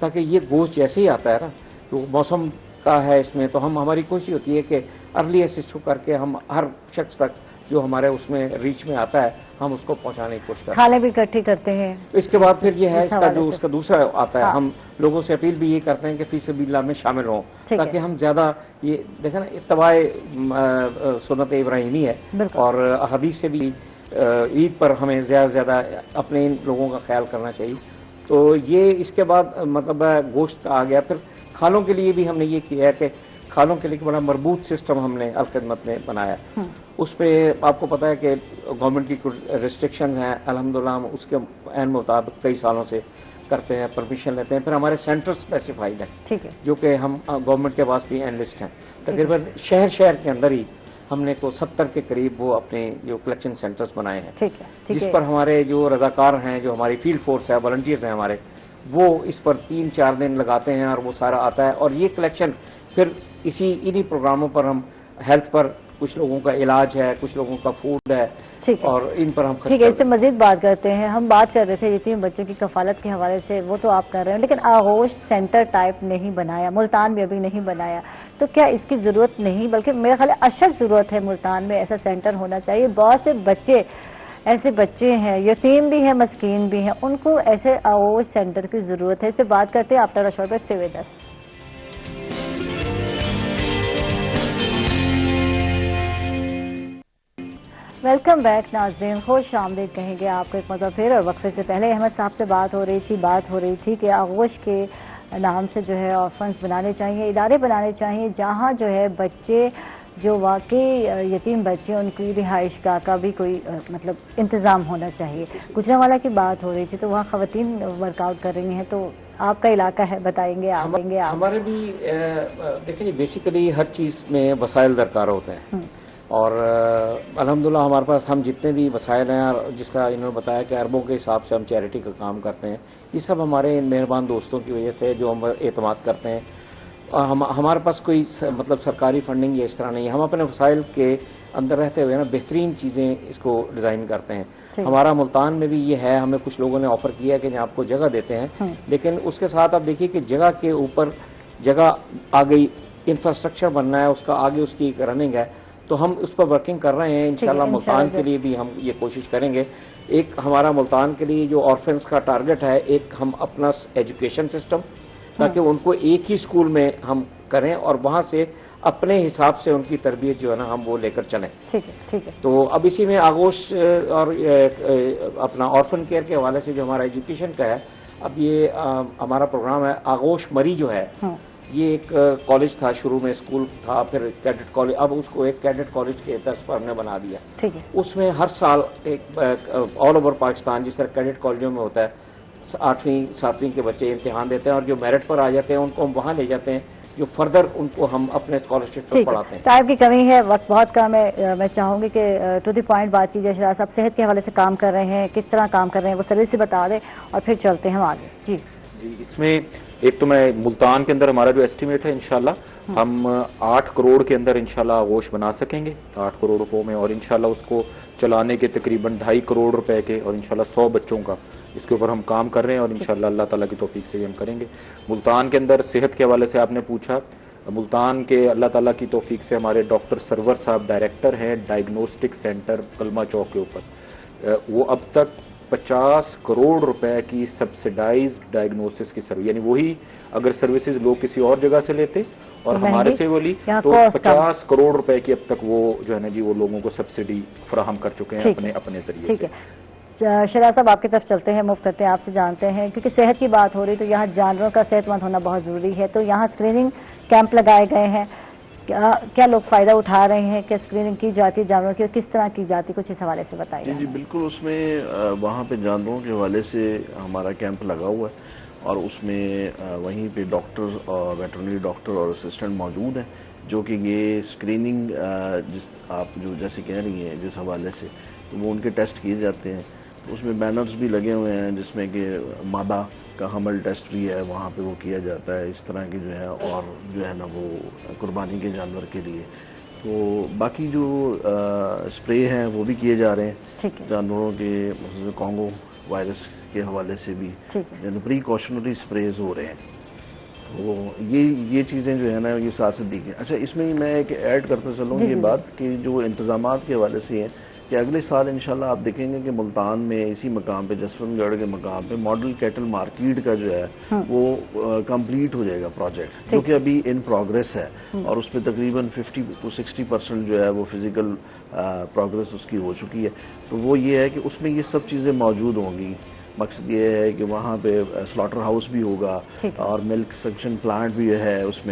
[SPEAKER 3] تاکہ یہ گوشت جیسے ہی آتا ہے نا جو موسم کا ہے اس میں، تو ہماری کوشش ہوتی ہے کہ ارلی اسسٹ کر کے ہم ہر شخص تک جو ہمارے اس میں ریچ میں آتا ہے ہم اس کو پہنچانے کی کوشش کرتے ہیں۔
[SPEAKER 2] کھالیں بھی اکٹھی کرتے ہیں۔ اس
[SPEAKER 3] کے بعد پھر یہ ہے اس کا جو اس کا دوسرا آتا ہے، ہم لوگوں سے اپیل بھی یہ کرتے ہیں کہ فی سبیل اللہ میں شامل ہوں تاکہ ہم زیادہ، یہ دیکھیں نا اتباع سنت ابراہیمی ہے اور حدیث سے بھی عید پر ہمیں زیادہ سے زیادہ اپنے ان لوگوں کا خیال کرنا چاہیے۔ تو یہ اس کے بعد مطلب گوشت آ گیا۔ پھر کھالوں کے لیے بھی ہم نے یہ کیا ہے کہ کھالوں کے لیے بڑا مربوط سسٹم ہم نے الخدمت میں بنایا اس پہ آپ کو پتہ ہے کہ گورنمنٹ کی کچھ ریسٹرکشنز ہیں، الحمدللہ ہم اس کے عین مطابق کئی سالوں سے کرتے ہیں، پرمیشن لیتے ہیں. پھر ہمارے سینٹر اسپیسیفائڈ ہیں،
[SPEAKER 2] ٹھیک ہے،
[SPEAKER 3] جو کہ ہم گورنمنٹ کے پاس بھی اینلسٹ ہیں. تقریباً شہر کے اندر ہی ہم نے کو 70 کے قریب وہ اپنے جو کلیکشن سینٹرز بنائے ہیں،
[SPEAKER 2] ٹھیک ہے، ٹھیک
[SPEAKER 3] جس
[SPEAKER 2] ہے.
[SPEAKER 3] پر ہمارے جو رضاکار ہیں، جو ہماری فیلڈ فورس ہے، والنٹیئرز ہیں ہمارے، وہ اس پر 3-4 دن لگاتے ہیں اور وہ سارا آتا ہے. اور یہ کلیکشن پھر انہی پروگراموں پر ہم ہیلتھ پر، کچھ لوگوں کا علاج ہے، کچھ لوگوں کا فوڈ ہے،
[SPEAKER 2] ٹھیک ہے،
[SPEAKER 3] اور ان پر ہم
[SPEAKER 2] ٹھیک ہے. اس سے مزید بات کرتے ہیں. ہم بات کر رہے تھے یتیم بچوں کی کفالت کے حوالے سے، وہ تو آپ کر رہے ہیں، لیکن آغوش سینٹر ٹائپ نہیں بنایا، ملتان میں ابھی نہیں بنایا، تو کیا اس کی ضرورت نہیں، بلکہ میرے خیال اشد ضرورت ہے ملتان میں ایسا سینٹر ہونا چاہیے. بہت سے بچے ایسے بچے ہیں، یتیم بھی ہیں، مسکین بھی ہیں، ان کو ایسے آغوش سینٹر کی ضرورت ہے. اس سے بات کرتے ہیں. آپ شعبہ سے ویدر. ویلکم بیک ناظرین، خوش آمدید کہیں گے آپ کو ایک مرتبہ پھر. اور وقفے سے پہلے احمد صاحب سے بات ہو رہی تھی کہ آغوش کے نام سے جو ہے آرفنز بنانے چاہیے، ادارے بنانے چاہیے جہاں جو ہے بچے جو واقعی یتیم بچے، ان کی رہائش گاہ کا بھی کوئی مطلب انتظام ہونا چاہیے. گجرانوالہ کی بات ہو رہی تھی تو وہاں خواتین ورک آؤٹ کر رہی ہیں، تو آپ کا علاقہ ہے، بتائیں گے آپ.
[SPEAKER 3] ہمارے بھی دیکھیں جی، بیسیکلی ہر چیز میں وسائل درکار ہوتے ہیں، اور الحمدللہ ہمارے پاس ہم جتنے بھی وسائل ہیں، اور جس طرح انہوں نے بتایا کہ اربوں کے حساب سے ہم چیریٹی کا کام کرتے ہیں، یہ سب ہمارے مہربان دوستوں کی وجہ سے جو ہم اعتماد کرتے ہیں. ہمارے پاس کوئی مطلب سرکاری فنڈنگ یا اس طرح نہیں ہے. ہم اپنے وسائل کے اندر رہتے ہوئے نا بہترین چیزیں اس کو ڈیزائن کرتے ہیں. ہمارا ملتان میں بھی یہ ہے، ہمیں کچھ لوگوں نے آفر کیا کہ آپ کو جگہ دیتے ہیں، لیکن اس کے ساتھ آپ دیکھیے کہ جگہ کے اوپر جگہ آ گئی، انفراسٹرکچر بننا ہے، اس کا آگے اس کی رننگ ہے، تو ہم اس پر ورکنگ کر رہے ہیں. انشاءاللہ ملتان کے لیے بھی ہم یہ کوشش کریں گے. ایک ہمارا ملتان کے لیے جو آرفنز کا ٹارگٹ ہے، ایک ہم اپنا ایجوکیشن سسٹم، تاکہ ان کو ایک ہی اسکول میں ہم کریں اور وہاں سے اپنے حساب سے ان کی تربیت جو ہے نا ہم وہ لے کر چلیں.
[SPEAKER 2] ٹھیک ہے، ٹھیک ہے.
[SPEAKER 3] تو اب اسی میں آغوش اور اپنا آرفن کیئر کے حوالے سے جو ہمارا ایجوکیشن کا ہے، اب یہ ہمارا پروگرام ہے آغوش مری جو ہے، یہ ایک کالج تھا، شروع میں اسکول تھا، پھر کیڈٹ کالج، اب اس کو ایک کیڈٹ کالج کے دس پر ہم نے بنا دیا.
[SPEAKER 2] ٹھیک ہے. اس
[SPEAKER 3] میں ہر سال ایک آل اوور پاکستان جس طرح کیڈٹ کالجوں میں ہوتا ہے، 8ویں 7ویں کے بچے امتحان دیتے ہیں، اور جو میرٹ پر آ جاتے ہیں ان کو ہم وہاں لے جاتے ہیں، جو فردر ان کو ہم اپنے اسکالرشپ پر پڑھاتے ہیں.
[SPEAKER 2] ٹائم کی کمی ہے، وقت بہت کم ہے. میں چاہوں گی کہ ٹو دی پوائنٹ بات کیجیے. شراز صاحب صحت کے حوالے سے کام کر رہے ہیں، کس طرح کام کر رہے ہیں وہ سروس سے بتا دیں اور پھر چلتے ہیں ہم آگے. جی،
[SPEAKER 1] اس میں ایک تو میں ملتان کے اندر ہمارا جو ایسٹیمیٹ ہے انشاءاللہ ہم 8 کروڑ کے اندر انشاءاللہ آغوش بنا سکیں گے، 8 کروڑ روپوں میں، اور انشاءاللہ اس کو چلانے کے تقریباً 2.5 کروڑ روپے کے، اور انشاءاللہ 100 بچوں کا اس کے اوپر ہم کام کر رہے ہیں، اور انشاءاللہ اللہ تعالیٰ کی توفیق سے یہ ہم کریں گے. ملتان کے اندر صحت کے حوالے سے آپ نے پوچھا، ملتان کے اللہ تعالیٰ کی توفیق سے ہمارے ڈاکٹر سرور صاحب ڈائریکٹر ہیں ڈائگنوسٹک سینٹر کلمہ چوک کے اوپر. وہ اب تک 50 کروڑ روپے کی سبسڈائزڈ ڈائگنوسس کی سروس، یعنی وہی اگر سروسز لوگ کسی اور جگہ سے لیتے اور ہمارے سے وہ لی تو 50 کروڑ روپے کی اب تک وہ جو ہے نا جی وہ لوگوں کو سبسڈی فراہم کر چکے ہیں اپنے ذریعے سے.
[SPEAKER 2] شراز صاحب آپ کی طرف چلتے ہیں، مفت کرتے ہیں، آپ سے جانتے ہیں کیونکہ صحت کی بات ہو رہی تو یہاں جانوروں کا صحت مند ہونا بہت ضروری ہے. تو یہاں اسکریننگ کیمپ لگائے گئے ہیں، کیا لوگ فائدہ اٹھا رہے ہیں؟ کہ اسکریننگ کی جاتی ہے جانوروں کی، اور کس طرح کی جاتی، کچھ اس حوالے سے بتائیے.
[SPEAKER 4] جی بالکل، اس میں وہاں پہ جانوروں کے حوالے سے ہمارا کیمپ لگا ہوا ہے، اور اس میں وہیں پہ ڈاکٹر اور ویٹرنری ڈاکٹر اور اسسٹنٹ موجود ہیں، جو کہ یہ اسکریننگ آپ جو جیسے کہہ رہی ہیں جس حوالے سے، تو وہ ان کے ٹیسٹ کیے جاتے ہیں. اس میں بینرز بھی لگے ہوئے ہیں جس میں کہ مادہ کا حمل ٹیسٹ بھی ہے، وہاں پہ وہ کیا جاتا ہے اس طرح کی جو ہے، اور جو ہے نا وہ قربانی کے جانور کے لیے. تو باقی جو اسپرے ہیں وہ بھی کیے جا رہے ہیں جانوروں کے، کانگو وائرس کے حوالے سے بھی پری کاشنری اسپریز ہو رہے ہیں. تو یہ چیزیں جو ہے نا یہ ساتھ سے دیکھیں. اچھا، اس میں میں ایک ایڈ کرتا چلوں یہ بات کہ جو انتظامات کے حوالے سے ہیں کہ اگلے سال انشاءاللہ آپ دیکھیں گے کہ ملتان میں اسی مقام پہ جسونت گڑھ کے مقام پہ ماڈل کیٹل مارکیٹ کا جو ہے وہ کمپلیٹ ہو جائے گا پروجیکٹ، جو کہ ابھی ان پروگریس ہے، اور اس پہ تقریباً 50 to 60% جو ہے وہ فزیکل پروگریس اس کی ہو چکی ہے. تو وہ یہ ہے کہ اس میں یہ سب چیزیں موجود ہوں گی. مقصد یہ ہے کہ وہاں پہ سلاٹر ہاؤس بھی ہوگا اور ملک سیکشن پلانٹ بھی ہے اس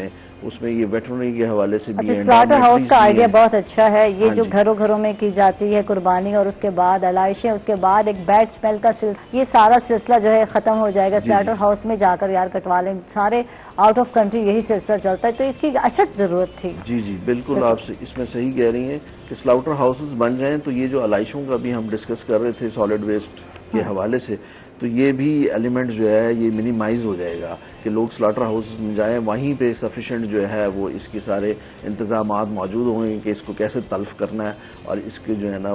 [SPEAKER 4] میں یہ ویٹرنری کے حوالے سے بھی ہے.
[SPEAKER 2] سلاٹر ہاؤس کا آئیڈیا بہت اچھا ہے. یہ جو گھروں گھروں میں کی جاتی ہے قربانی اور اس کے بعد علائشیں, اس کے بعد ایک بیڈ اسمیل کا یہ سارا سلسلہ جو ہے ختم ہو جائے گا. سلاٹر ہاؤس میں جا کر یار کٹوا لیں, سارے آؤٹ آف کنٹری یہی سلسلہ چلتا ہے, تو اس کی اشد ضرورت تھی.
[SPEAKER 4] جی بالکل, آپ اس میں صحیح کہہ رہی ہیں کہ سلاٹر ہاؤسز بن جائیں تو یہ جو علائشوں کا بھی ہم ڈسکس کر رہے تھے سالڈ ویسٹ کے حوالے سے, تو یہ بھی ایلیمنٹ جو ہے یہ منیمائز ہو جائے گا کہ لوگ سلاٹر ہاؤس میں جائیں, وہیں پہ سفیشینٹ جو ہے وہ اس کے سارے انتظامات موجود ہوں گے کہ اس کو کیسے تلف کرنا ہے, اور اس کے جو ہے نا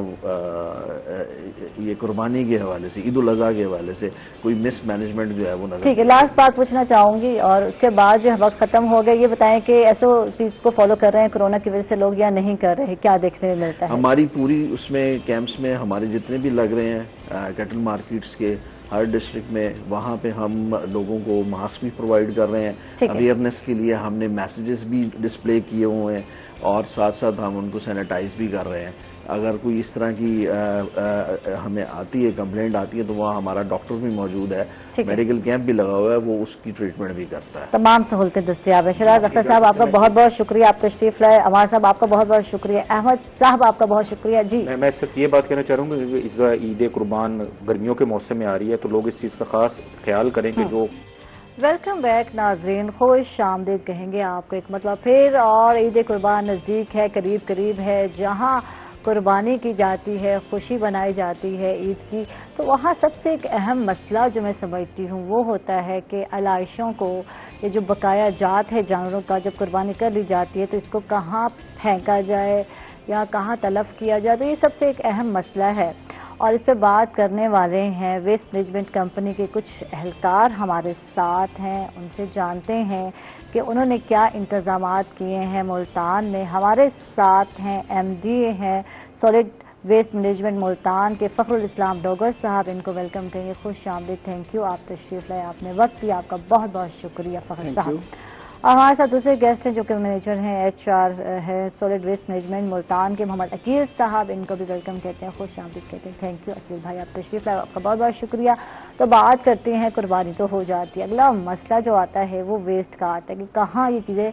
[SPEAKER 4] یہ قربانی کے حوالے سے, عید الاضحیٰ کے حوالے سے کوئی مس مینجمنٹ جو ہے وہ نظر.
[SPEAKER 2] ٹھیک ہے, لاسٹ بات پوچھنا چاہوں گی اور اس کے بعد جو وقت ختم ہو گیا, یہ بتائیں کہ ایسو چیز کو فالو کر رہے ہیں کورونا کی وجہ سے لوگ یا نہیں کر رہے ہیں, کیا دیکھنے میں ملتا ہے؟
[SPEAKER 4] ہماری پوری اس میں کیمپس میں ہمارے جتنے بھی لگ رہے ہیں کیٹل مارکیٹس کے ہر ڈسٹرکٹ میں, وہاں پہ ہم لوگوں کو ماسک بھی پرووائڈ کر رہے ہیں. اویئرنیس کے لیے ہم نے میسیجز بھی ڈسپلے کیے ہوئے ہیں اور ساتھ ساتھ ہم ان کو سینیٹائز بھی کر رہے ہیں. اگر کوئی اس طرح کی ہمیں آتی ہے, کمپلینٹ آتی ہے, تو وہاں ہمارا ڈاکٹر بھی موجود ہے, میڈیکل کیمپ بھی لگا ہوا ہے, وہ اس کی ٹریٹمنٹ بھی کرتا ہے.
[SPEAKER 2] تمام سہولتیں دستیاب ہیں. شہراز اختر صاحب آپ کا بہت بہت شکریہ, آپ تشریف لائے. عمار صاحب آپ کا بہت بہت شکریہ. احمد صاحب آپ کا بہت شکریہ. جی
[SPEAKER 1] میں صرف یہ بات کہنا چاہ رہا ہوں کہ اس بار عید قربان گرمیوں کے موسم میں آ رہی ہے, تو لوگ اس چیز کا خاص خیال کریں کہ جو
[SPEAKER 2] ویلکم بیک ناظرین, خوش آمدید کہیں گے آپ کو ایک مطلب پھر. اور عید قربان نزدیک ہے, قریب ہے, جہاں قربانی کی جاتی ہے, خوشی بنائی جاتی ہے عید کی, تو وہاں سب سے ایک اہم مسئلہ جو میں سمجھتی ہوں وہ ہوتا ہے کہ علائشوں کو, یہ جو بقایا جات ہے جانوروں کا, جب قربانی کر لی جاتی ہے تو اس کو کہاں پھینکا جائے یا کہاں تلف کیا جائے, تو یہ سب سے ایک اہم مسئلہ ہے. اور اس پہ بات کرنے والے ہیں ویسٹ مینجمنٹ کمپنی کے کچھ اہلکار ہمارے ساتھ ہیں, ان سے جانتے ہیں کہ انہوں نے کیا انتظامات کیے ہیں ملتان میں. ہمارے ساتھ ہیں ایم ڈی اے ہیں سالڈ ویسٹ مینجمنٹ ملتان کے فخر الاسلام ڈوگر صاحب, ان کو ویلکم کہیں. خوش آمدید, تھینک یو, آپ تشریف لائے, آپ نے وقت دیا, آپ کا بہت بہت شکریہ فخر صاحب. اور ہمارے ساتھ دوسرے گیسٹ ہیں جو کہ مینیجر ہیں ایچ آر ہے سالڈ ویسٹ مینجمنٹ ملتان کے, محمد عقیل صاحب, ان کو بھی ویلکم کہتے ہیں, خوش آمدید کہتے ہیں. تھینک یو عقیل بھائی, آپ تشریف لائے, آپ کا بہت بہت شکریہ. تو بات کرتے ہیں, قربانی تو ہو جاتی ہے, اگلا مسئلہ جو آتا ہے وہ ویسٹ کا آتا ہے کہ کہاں یہ چیزیں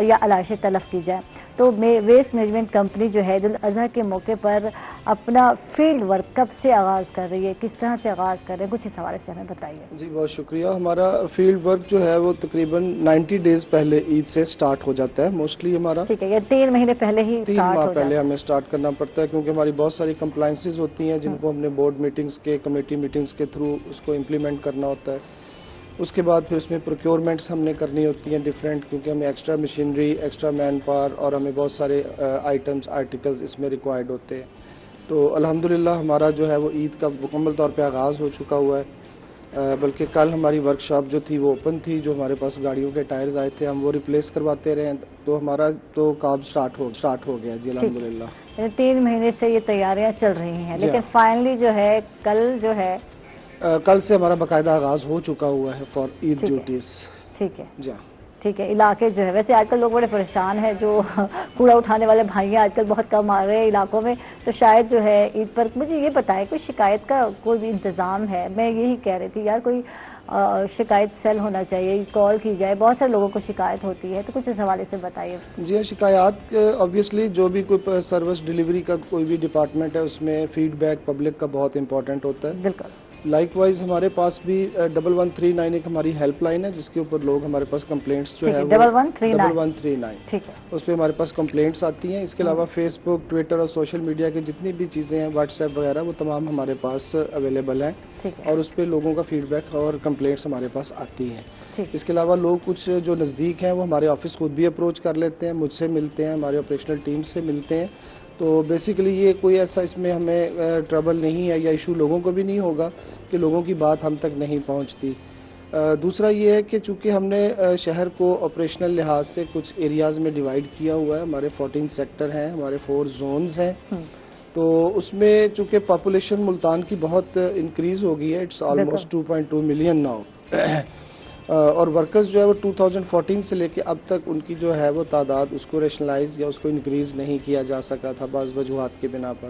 [SPEAKER 2] یا علائشیں تلف کی جائیں. تو ویسٹ مینجمنٹ کمپنی جو ہے عید الاضحیٰ کے موقع پر اپنا فیلڈ ورک کب سے آغاز کر رہی ہے, کس طرح سے آغاز کر رہے ہیں, کچھ اس حوالے سے ہمیں بتائیے.
[SPEAKER 5] جی بہت شکریہ. ہمارا فیلڈ ورک جو ہے وہ تقریباً 90 ڈیز پہلے عید سے سٹارٹ ہو جاتا ہے موسٹلی ہمارا.
[SPEAKER 2] ٹھیک ہے, یہ 3 مہینے پہلے ہی
[SPEAKER 5] 3 ماہ پہلے ہمیں سٹارٹ کرنا پڑتا ہے, کیونکہ ہماری بہت ساری کمپلائنسز ہوتی ہیں جن کو ہم نے بورڈ میٹنگز کے, کمیٹی میٹنگز کے تھرو اس کو امپلیمنٹ کرنا ہوتا ہے. اس کے بعد پھر اس میں پروکیورمنٹس ہم نے کرنی ہوتی ہیں ڈفرینٹ, کیونکہ ہمیں extra machinery, extra man power اور ہمیں بہت سارے آئٹمس, آرٹیکلز اس میں ریکوائرڈ ہوتے ہیں. تو الحمدللہ ہمارا جو ہے وہ عید کا مکمل طور پہ آغاز ہو چکا ہوا ہے. بلکہ کل ہماری ورکشاپ جو تھی وہ اوپن تھی, جو ہمارے پاس گاڑیوں کے ٹائرز آئے تھے ہم وہ ریپلیس کرواتے رہے, تو ہمارا تو کام سٹارٹ ہو گیا. جی الحمدللہ
[SPEAKER 2] 3 مہینے سے یہ تیاریاں چل رہی ہیں, لیکن فائنلی جو ہے کل
[SPEAKER 5] سے ہمارا باقاعدہ آغاز ہو چکا ہوا ہے فار عید ڈیوٹیز.
[SPEAKER 2] ٹھیک ہے,
[SPEAKER 5] جی
[SPEAKER 2] ٹھیک ہے. علاقے جو ہے ویسے آج کل لوگ بڑے پریشان ہیں, جو کوڑا اٹھانے والے بھائی ہیں آج کل بہت کم آ رہے ہیں علاقوں میں, تو شاید جو ہے عید پر مجھے یہ بتائیں کوئی شکایت کا کوئی بھی انتظام ہے. میں یہی کہہ رہی تھی یار کوئی شکایت سیل ہونا چاہیے, کال کی جائے, بہت سارے لوگوں کو شکایت ہوتی ہے, تو کچھ اس حوالے سے بتائیے.
[SPEAKER 5] جی شکایات آبویسلی جو بھی کوئی سروس ڈیلیوری کا کوئی بھی ڈپارٹمنٹ ہے اس میں فیڈ بیک پبلک کا بہت امپورٹنٹ ہوتا ہے.
[SPEAKER 2] بالکل.
[SPEAKER 5] لائک وائز ہمارے پاس بھی 1139 ایک ہماری ہیلپ لائن ہے جس کے اوپر لوگ ہمارے پاس کمپلینٹس جو ہے 1139
[SPEAKER 2] ٹھیک ہے,
[SPEAKER 5] اس پہ ہمارے پاس کمپلینٹس آتی ہیں. اس کے علاوہ فیس بک, ٹویٹر اور سوشل میڈیا کی جتنی بھی چیزیں ہیں, واٹس ایپ وغیرہ, وہ تمام ہمارے پاس اویلیبل ہیں, اور اس پہ لوگوں کا فیڈ بیک اور کمپلینٹس ہمارے پاس آتی ہیں. اس کے علاوہ لوگ کچھ جو نزدیک ہیں وہ ہمارے آفس خود بھی اپروچ کر لیتے ہیں, مجھ سے ملتے ہیں, ہمارے آپریشنل ٹیم سے ملتے ہیں. تو بیسیکلی یہ کوئی ایسا اس میں ہمیں ٹربل نہیں ہے یا ایشو لوگوں کو بھی نہیں ہوگا کہ لوگوں کی بات ہم تک نہیں پہنچتی. دوسرا یہ ہے کہ چونکہ ہم نے شہر کو آپریشنل لحاظ سے کچھ ایریاز میں ڈیوائیڈ کیا ہوا ہے, ہمارے 14 سیکٹر ہیں, ہمارے 4 زونز ہیں, تو اس میں چونکہ پاپولیشن ملتان کی بہت انکریز ہو گئی ہے, اٹس آلموسٹ 2.2 ملین ناؤ, اور ورکرز جو ہے وہ 2014 سے لے کے اب تک ان کی جو ہے وہ تعداد اس کو ریشنلائز یا اس کو انکریز نہیں کیا جا سکا تھا بعض وجوہات کی بنا پر.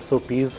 [SPEAKER 6] SOPs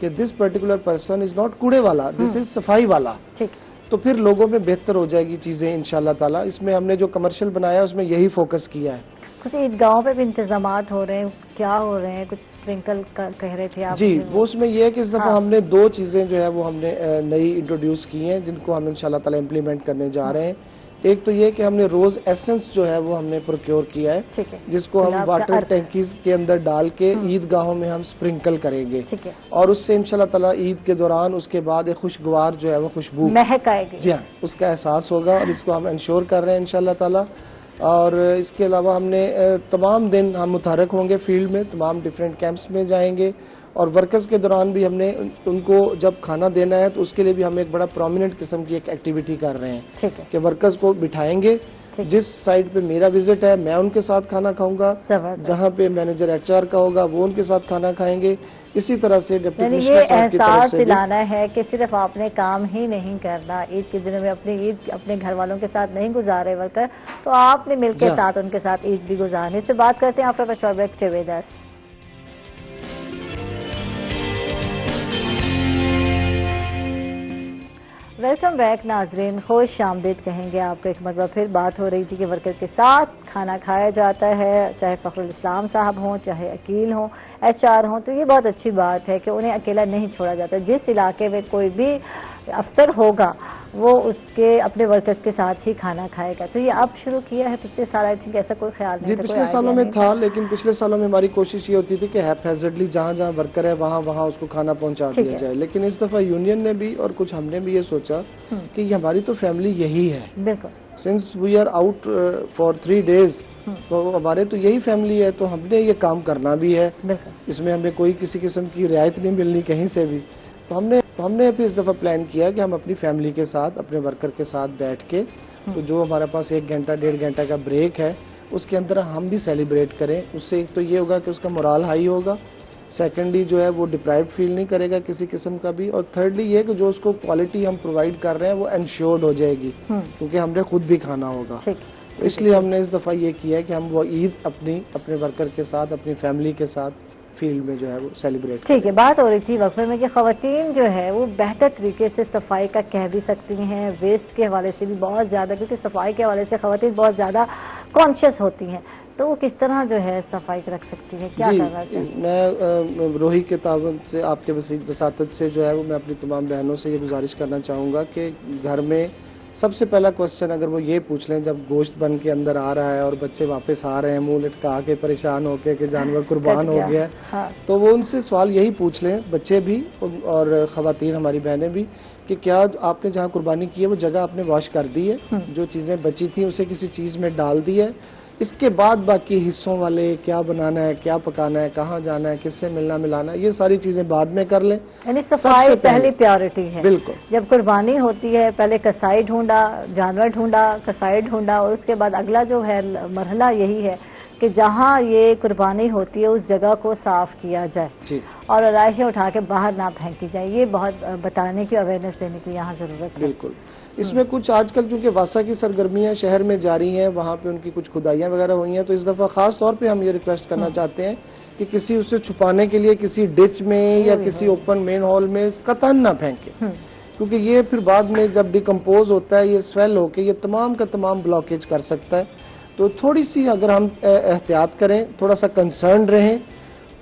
[SPEAKER 5] کہ this particular person is not کوڑے والا, دس از صفائی والا,
[SPEAKER 2] ٹھیک,
[SPEAKER 5] تو پھر لوگوں میں بہتر ہو جائے گی چیزیں انشاءاللہ تعالیٰ. اس میں ہم نے جو کمرشل بنایا اس میں یہی فوکس کیا ہے.
[SPEAKER 2] کچھ عیدگاہوں پہ بھی انتظامات ہو رہے ہیں, کیا ہو رہے ہیں, کچھ اسپرنکل کہہ رہے تھے آپ؟
[SPEAKER 5] جی, وہ اس میں یہ ہے کہ اس دفعہ ہم نے 2 چیزیں جو ہے وہ ہم نے نئی انٹروڈیوس کی ہیں جن کو ہم انشاءاللہ تعالیٰ امپلیمنٹ کرنے جا رہے ہیں. ایک تو یہ کہ ہم نے روز ایسنس جو ہے وہ ہم نے پروکیور کیا ہے, جس کو ہم واٹر ٹینکیز کے اندر ڈال کے عیدگاہوں میں ہم اسپرنکل کریں گے, اور اس سے انشاءاللہ تعالیٰ عید کے دوران اس کے بعد ایک خوشگوار جو ہے وہ خوشبو
[SPEAKER 2] مہک آئے گی.
[SPEAKER 5] جی ہاں, اس کا احساس ہوگا, اور اس کو ہم انشور کر رہے ہیں انشاءاللہ تعالیٰ. اور اس کے علاوہ ہم نے تمام دن ہم متحرک ہوں گے فیلڈ میں, تمام ڈیفرنٹ کیمپس میں جائیں گے, اور ورکرز کے دوران بھی ہم نے ان کو جب کھانا دینا ہے تو اس کے لیے بھی ہم ایک بڑا پرومیننٹ قسم کی ایک ایکٹیویٹی کر رہے ہیں کہ ورکرز کو بٹھائیں گے, جس سائٹ پہ میرا وزٹ ہے میں ان کے ساتھ کھانا کھاؤں گا, جہاں پہ مینیجر HR کا ہوگا وہ ان کے ساتھ کھانا کھائیں گے. اسی طرح سے ڈپٹی کمشنر صاحب کی طرف
[SPEAKER 2] احساس
[SPEAKER 5] سے
[SPEAKER 2] دلانا ہے کہ صرف آپ نے کام ہی نہیں کرنا, عید کے دنوں میں اپنی عید اپنے گھر والوں کے ساتھ نہیں گزارے ورکر, تو آپ نے مل کے ساتھ ان کے ساتھ عید بھی گزارنے. اس سے بات کرتے ہیں آپ کا break with us. Welcome back ناظرین, خوش آمدید کہیں گے آپ کو. ایک مرتبہ پھر بات ہو رہی تھی کہ ورکر کے ساتھ کھانا کھایا جاتا ہے, چاہے فخر الاسلام صاحب ہوں, چاہے عقیل ہوں, HR ہوں, تو یہ بہت اچھی بات ہے کہ انہیں اکیلا نہیں چھوڑا جاتا. جس علاقے میں کوئی بھی افسر ہوگا وہ اس کے اپنے ورکرز کے ساتھ ہی کھانا کھائے گا. تو یہ اب شروع کیا ہے, پچھلے سال آئی تھنک ایسا کوئی خیال نہیں
[SPEAKER 5] جی
[SPEAKER 2] تھا.
[SPEAKER 5] پچھلے سالوں میں تھا, لیکن پچھلے سالوں میں ہماری کوشش یہ ہوتی تھی کہ ہیپیزڈلی جہاں جہاں ورکر ہے وہاں وہاں اس کو کھانا پہنچا دیا جائے. لیکن اس دفعہ یونین نے بھی اور کچھ ہم نے بھی یہ سوچا کہ یہ ہماری تو فیملی یہی ہے,
[SPEAKER 2] بالکل,
[SPEAKER 5] since we are out for 3 days, تو ہمارے تو یہی فیملی ہے, تو ہم نے یہ کام کرنا بھی ہے. اس میں ہمیں کوئی کسی قسم کی رعایت نہیں ملنی کہیں سے بھی. تو ہم نے پھر اس دفعہ پلان کیا کہ ہم اپنی فیملی کے ساتھ اپنے ورکر کے ساتھ بیٹھ کے تو جو ہمارے پاس 1 گھنٹہ 1.5 گھنٹہ کا بریک ہے اس کے اندر ہم بھی سیلیبریٹ کریں. اس سے ایک تو یہ ہوگا کہ اس کا مورال ہائی ہوگا, سیکنڈلی جو ہے وہ ڈپرائیوڈ فیل نہیں کرے گا کسی قسم کا بھی, اور تھرڈلی یہ کہ جو اس کو کوالٹی ہم پرووائڈ کر رہے ہیں وہ انشورڈ ہو جائے گی, کیونکہ ہم نے خود بھی کھانا ہوگا. اس لیے ہم نے اس دفعہ یہ کیا ہے کہ ہم وہ عید اپنے ورکر کے ساتھ اپنی فیملی کے ساتھ فیلڈ میں جو ہے وہ سیلیبریٹ. ٹھیک
[SPEAKER 2] ہے, بات ہو رہی تھی وقفے میں کہ خواتین جو ہے وہ بہتر طریقے سے صفائی کا کہہ بھی سکتی ہیں, ویسٹ کے حوالے سے بھی بہت زیادہ, کیونکہ صفائی کے حوالے سے خواتین بہت زیادہ کانشیس ہوتی ہیں, تو وہ کس طرح جو ہے صفائی رکھ سکتی ہے, کیا کرنا چاہیے؟
[SPEAKER 5] میں روحی کے تعاون سے آپ کے وساطت سے جو ہے وہ میں اپنی تمام بہنوں سے یہ گزارش کرنا چاہوں گا کہ گھر میں سب سے پہلا کوشچن اگر وہ یہ پوچھ لیں جب گوشت بن کے اندر آ رہا ہے اور بچے واپس آ رہے ہیں منہ لٹکا کے پریشان ہو کے کہ جانور قربان ہو گیا ہے, تو وہ ان سے سوال یہی پوچھ لیں, بچے بھی اور خواتین ہماری بہنیں بھی, کہ کیا آپ نے جہاں قربانی کی ہے وہ جگہ آپ نے واش کر دی ہے, جو چیزیں بچی تھیں اسے کسی چیز میں ڈال دی ہے, اس کے بعد باقی حصوں والے کیا بنانا ہے, کیا پکانا ہے, کہاں جانا ہے, کس سے ملنا ملانا ہے, یہ ساری چیزیں بعد میں کر لیں.
[SPEAKER 2] یعنی صفائی پہلی پیورٹی ہے.
[SPEAKER 5] بالکل,
[SPEAKER 2] جب قربانی ہوتی ہے پہلے کسائی ڈھونڈا, جانور ڈھونڈا, کسائی ڈھونڈا, اور اس کے بعد اگلا جو ہے مرحلہ یہی ہے کہ جہاں یہ قربانی ہوتی ہے اس جگہ کو صاف کیا جائے
[SPEAKER 5] جی,
[SPEAKER 2] اور علائشیں اٹھا کے باہر نہ پھینکی جائے. یہ بہت بتانے کی اویئرنیس دینے کی یہاں ضرورت ہے.
[SPEAKER 5] بالکل. اس میں کچھ آج کل چونکہ واسا کی سرگرمیاں شہر میں جاری ہیں, وہاں پہ ان کی کچھ کھدائیاں وغیرہ ہوئی ہیں, تو اس دفعہ خاص طور پہ ہم یہ ریکویسٹ کرنا چاہتے ہیں کہ کسی اسے چھپانے کے لیے کسی ڈچ میں یا کسی اوپن مین ہال میں قطعاً نہ پھینکے, کیونکہ یہ پھر بعد میں جب ڈیکمپوز ہوتا ہے یہ سویل ہو کے یہ تمام کا تمام بلاکیج کر سکتا ہے. تو تھوڑی سی اگر ہم احتیاط کریں, تھوڑا سا کنسرن رہیں,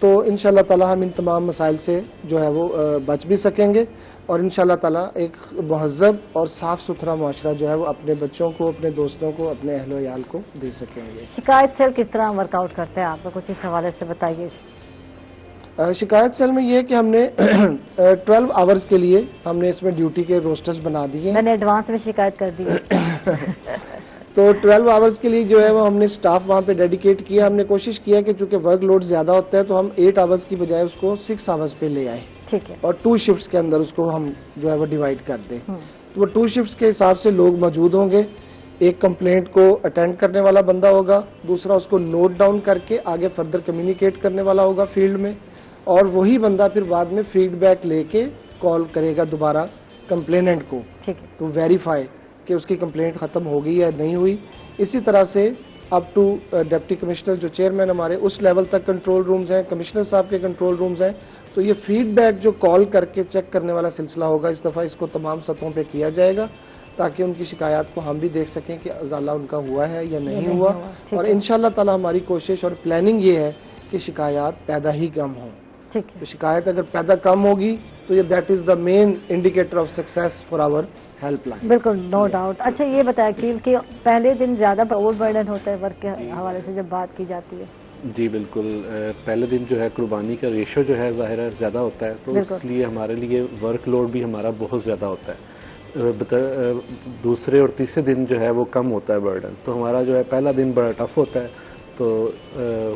[SPEAKER 5] تو انشاءاللہ تعالی ہم ان تمام مسائل سے جو ہے وہ بچ بھی سکیں گے, اور انشاءاللہ تعالی ایک مہذب اور صاف ستھرا معاشرہ جو ہے وہ اپنے بچوں کو, اپنے دوستوں کو, اپنے اہل و عیال کو دے سکیں گے.
[SPEAKER 2] شکایت سیل کس طرح ورک آؤٹ کرتے ہیں آپ کو, کچھ اس حوالے سے بتائیے.
[SPEAKER 5] شکایت سیل میں یہ کہ ہم نے 12 آورز کے لیے ہم نے اس میں ڈیوٹی کے روسٹرز بنا دیے.
[SPEAKER 2] میں نے ایڈوانس میں شکایت کر دی.
[SPEAKER 5] تو 12 آورز کے لیے جو ہے وہ ہم نے سٹاف وہاں پہ ڈیڈیکیٹ کیا. ہم نے کوشش کیا کہ چونکہ ورک لوڈ زیادہ ہوتا ہے تو ہم 8 آورز کی بجائے اس کو 6 آورز پہ لے آئے,
[SPEAKER 2] ٹھیک ہے,
[SPEAKER 5] اور 2 شفٹس کے اندر اس کو ہم جو ہے وہ ڈیوائڈ کر دیں. تو وہ 2 شفٹس کے حساب سے لوگ موجود ہوں گے. ایک کمپلینٹ کو اٹینڈ کرنے والا بندہ ہوگا, دوسرا اس کو نوٹ ڈاؤن کر کے آگے فردر کمیونیکیٹ کرنے والا ہوگا فیلڈ میں, اور وہی بندہ پھر بعد میں فیڈ بیک لے کے کال کرے گا دوبارہ کمپلیننٹ کو, ٹو ویریفائی کہ اس کی کمپلینٹ ختم ہو گئی یا نہیں ہوئی. اسی طرح سے اپ ٹو ڈپٹی کمشنر جو چیئرمین ہمارے اس لیول تک کنٹرول رومز ہیں، کمشنر صاحب کے کنٹرول رومز ہیں. تو یہ فیڈ بیک جو کال کر کے چیک کرنے والا سلسلہ ہوگا، اس دفعہ اس کو تمام سطحوں پہ کیا جائے گا تاکہ ان کی شکایات کو ہم بھی دیکھ سکیں کہ ازالہ ان کا ہوا ہے یا نہیں ہوا. اور انشاءاللہ تعالی ہماری کوشش اور پلاننگ یہ ہے کہ شکایات پیدا ہی کم ہوں. تو شکایت اگر پیدا کم ہوگی تو یہ that is the main indicator of success for our helpline.
[SPEAKER 2] بالکل، نو ڈاؤٹ. اچھا یہ بتایا کہ پہلے دن زیادہ اوور برڈن ہوتا ہے ورک کے حوالے سے جب بات کی جاتی ہے؟
[SPEAKER 6] جی بالکل، پہلے دن جو ہے قربانی کا ریشو جو ہے ظاہر ہے زیادہ ہوتا ہے، تو اس لیے ہمارے لیے ورک لوڈ بھی ہمارا بہت زیادہ ہوتا ہے. دوسرے اور تیسرے دن جو ہے وہ کم ہوتا ہے برڈن. تو ہمارا جو ہے پہلا دن بڑا ٹف ہوتا ہے، تو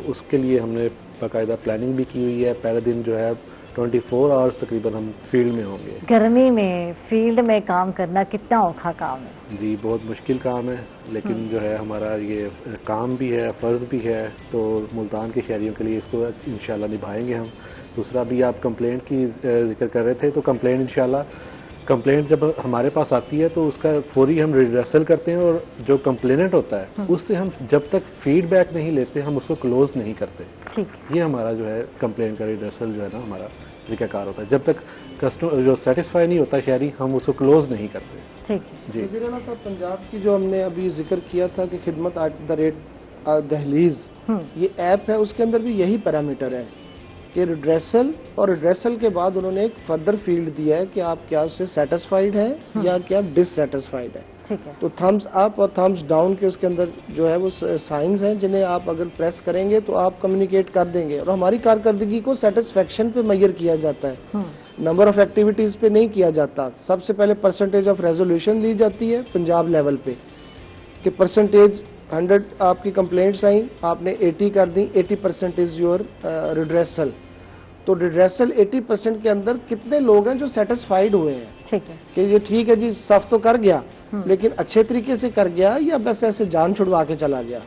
[SPEAKER 6] اس کے لیے ہم نے باقاعدہ پلاننگ بھی کی ہوئی ہے. پہلے دن جو ہے 24 آورس تقریباً ہم فیلڈ میں ہوں گے.
[SPEAKER 2] گرمی میں فیلڈ میں کام کرنا کتنا اوکھا کام ہے؟
[SPEAKER 6] جی بہت مشکل کام ہے، لیکن جو ہے ہمارا یہ کام بھی ہے، فرض بھی ہے، تو ملتان کے شہریوں کے لیے اس کو انشاءاللہ نبھائیں گے ہم. دوسرا بھی آپ کمپلینٹ کی ذکر کر رہے تھے، تو کمپلینٹ انشاءاللہ کمپلینٹ جب ہمارے پاس آتی ہے تو اس کا فوری ہم ریڈریسل کرتے ہیں، اور جو کمپلینٹ ہوتا ہے اس سے ہم جب تک فیڈ بیک نہیں لیتے ہم اس کو کلوز نہیں کرتے. یہ ہمارا جو ہے کمپلینٹ کا ریڈریسل جو ہے نا ہمارا طریقہ کار ہوتا ہے. جب تک کسٹمر جو سیٹسفائی نہیں ہوتا شہری، ہم اس کو کلوز نہیں کرتے.
[SPEAKER 5] جی وزیر اعلیٰ صاحب، پنجاب کی جو ہم نے ابھی ذکر کیا تھا کہ خدمت @دہلیز یہ ایپ ہے، اس کے اندر بھی یہی پیرامیٹر ہے کہ ریڈریسل، اور ریڈریسل کے بعد انہوں نے ایک فردر فیلڈ دیا ہے کہ آپ کیا اس سے سیٹسفائیڈ ہیں یا کیا ڈس سیٹسفائیڈ ہیں. تو تھمز اپ اور تھمز ڈاؤن کے اس کے اندر جو ہے وہ سائنز ہیں جنہیں آپ اگر پریس کریں گے تو آپ کمیونیکیٹ کر دیں گے. اور ہماری کارکردگی کو سیٹسفیکشن پہ میئر کیا جاتا ہے، نمبر آف ایکٹیویٹیز پہ نہیں کیا جاتا. سب سے پہلے پرسنٹیج آف ریزولوشن لی جاتی ہے پنجاب لیول پہ کہ پرسنٹیج 100 آپ کی کمپلینٹس آئیں، آپ نے 80 کر دیں، 80% از یور ریڈریسل. تو ریڈریسل 80% کے اندر کتنے لوگ ہیں جو سیٹسفائیڈ ہوئے ہیں کہ یہ ٹھیک ہے جی صف تو کر گیا لیکن اچھے طریقے سے کر گیا یا بس ایسے جان چھڑوا کے چلا گیا.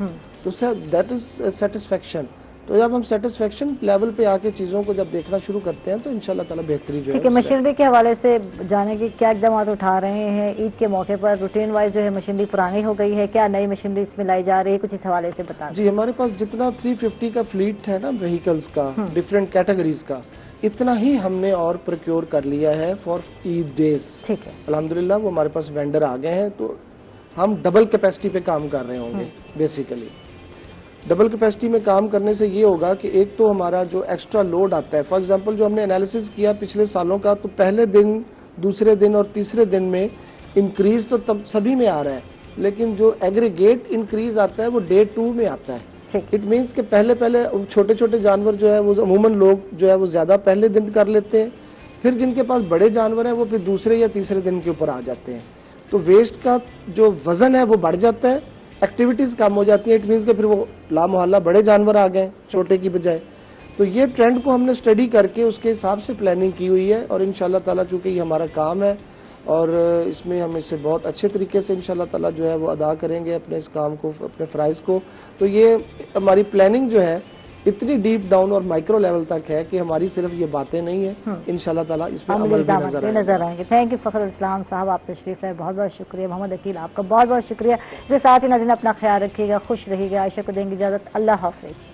[SPEAKER 5] تو دیٹ از سیٹسفیکشن. تو جب ہم سیٹسفیکشن لیول پہ آ کے چیزوں کو جب دیکھنا شروع کرتے ہیں تو انشاءاللہ تعالی بہتری جو ہے.
[SPEAKER 2] مشینری کے حوالے سے جانے کے کیا اقدامات اٹھا رہے ہیں؟ عید کے موقع پر روٹین وائز جو ہے مشینری پرانی ہو گئی ہے، کیا نئی مشینری اس میں لائی جا رہی ہے؟ کچھ اس حوالے سے بتا دیں.
[SPEAKER 5] جی ہمارے پاس جتنا 350 کا فلیٹ ہے نا وہیکلز کا ڈفرینٹ کیٹیگریز کا، اتنا ہی ہم نے اور پروکیور کر لیا ہے فار عید ڈیز.
[SPEAKER 2] ٹھیک ہے،
[SPEAKER 5] الحمدللہ وہ ہمارے پاس وینڈر آ گئے ہیں، تو ہم ڈبل کیپیسٹی پہ کام کر رہے ہوں گے. بیسیکلی ڈبل کیپیسٹی میں کام کرنے سے یہ ہوگا کہ ایک تو ہمارا جو ایکسٹرا لوڈ آتا ہے، فار ایگزامپل جو ہم نے انالیسس کیا پچھلے سالوں کا، تو پہلے دن، دوسرے دن اور تیسرے دن میں انکریز تو تب سبھی میں آ رہا ہے، لیکن جو ایگریگیٹ انکریز آتا ہے وہ ڈے 2 میں آتا ہے. اٹ مینس کہ پہلے چھوٹے چھوٹے جانور جو ہے وہ عموماً لوگ جو ہے وہ زیادہ پہلے دن کر لیتے ہیں، پھر جن کے پاس بڑے جانور ہیں وہ پھر دوسرے یا تیسرے دن کے اوپر آ جاتے ہیں. تو ویسٹ کا جو وزن ہے وہ بڑھ جاتا ہے، ایکٹیویٹیز کم ہو جاتی ہیں. اٹ مینس کہ پھر وہ لا محالہ بڑے جانور آ گئے چھوٹے کی بجائے. تو یہ ٹرینڈ کو ہم نے اسٹڈی کر کے اس کے حساب سے پلاننگ کی ہوئی ہے، اور انشاءاللہ تعالیٰ چونکہ یہ ہمارا کام ہے اور اس میں ہم اسے بہت اچھے طریقے سے انشاءاللہ تعالیٰ جو ہے وہ ادا کریں گے اپنے اس کام کو، اپنے فرائض کو. تو یہ ہماری پلاننگ جو ہے اتنی ڈیپ ڈاؤن اور مائکرو لیول تک ہے کہ ہماری صرف یہ باتیں نہیں ہیں، انشاءاللہ تعالیٰ اس میں عمل بھی
[SPEAKER 2] نظر آئیں گے. تھینک یو فخر الاسلام صاحب، آپ تشریف لائے، بہت بہت شکریہ. محمد عقیل آپ کا بہت بہت شکریہ. اس کے ساتھ ہی ناظرین اپنا خیال رکھیے گا، خوش رہیے گا. عائشہ کو دیں گے اجازت، اللہ حافظ.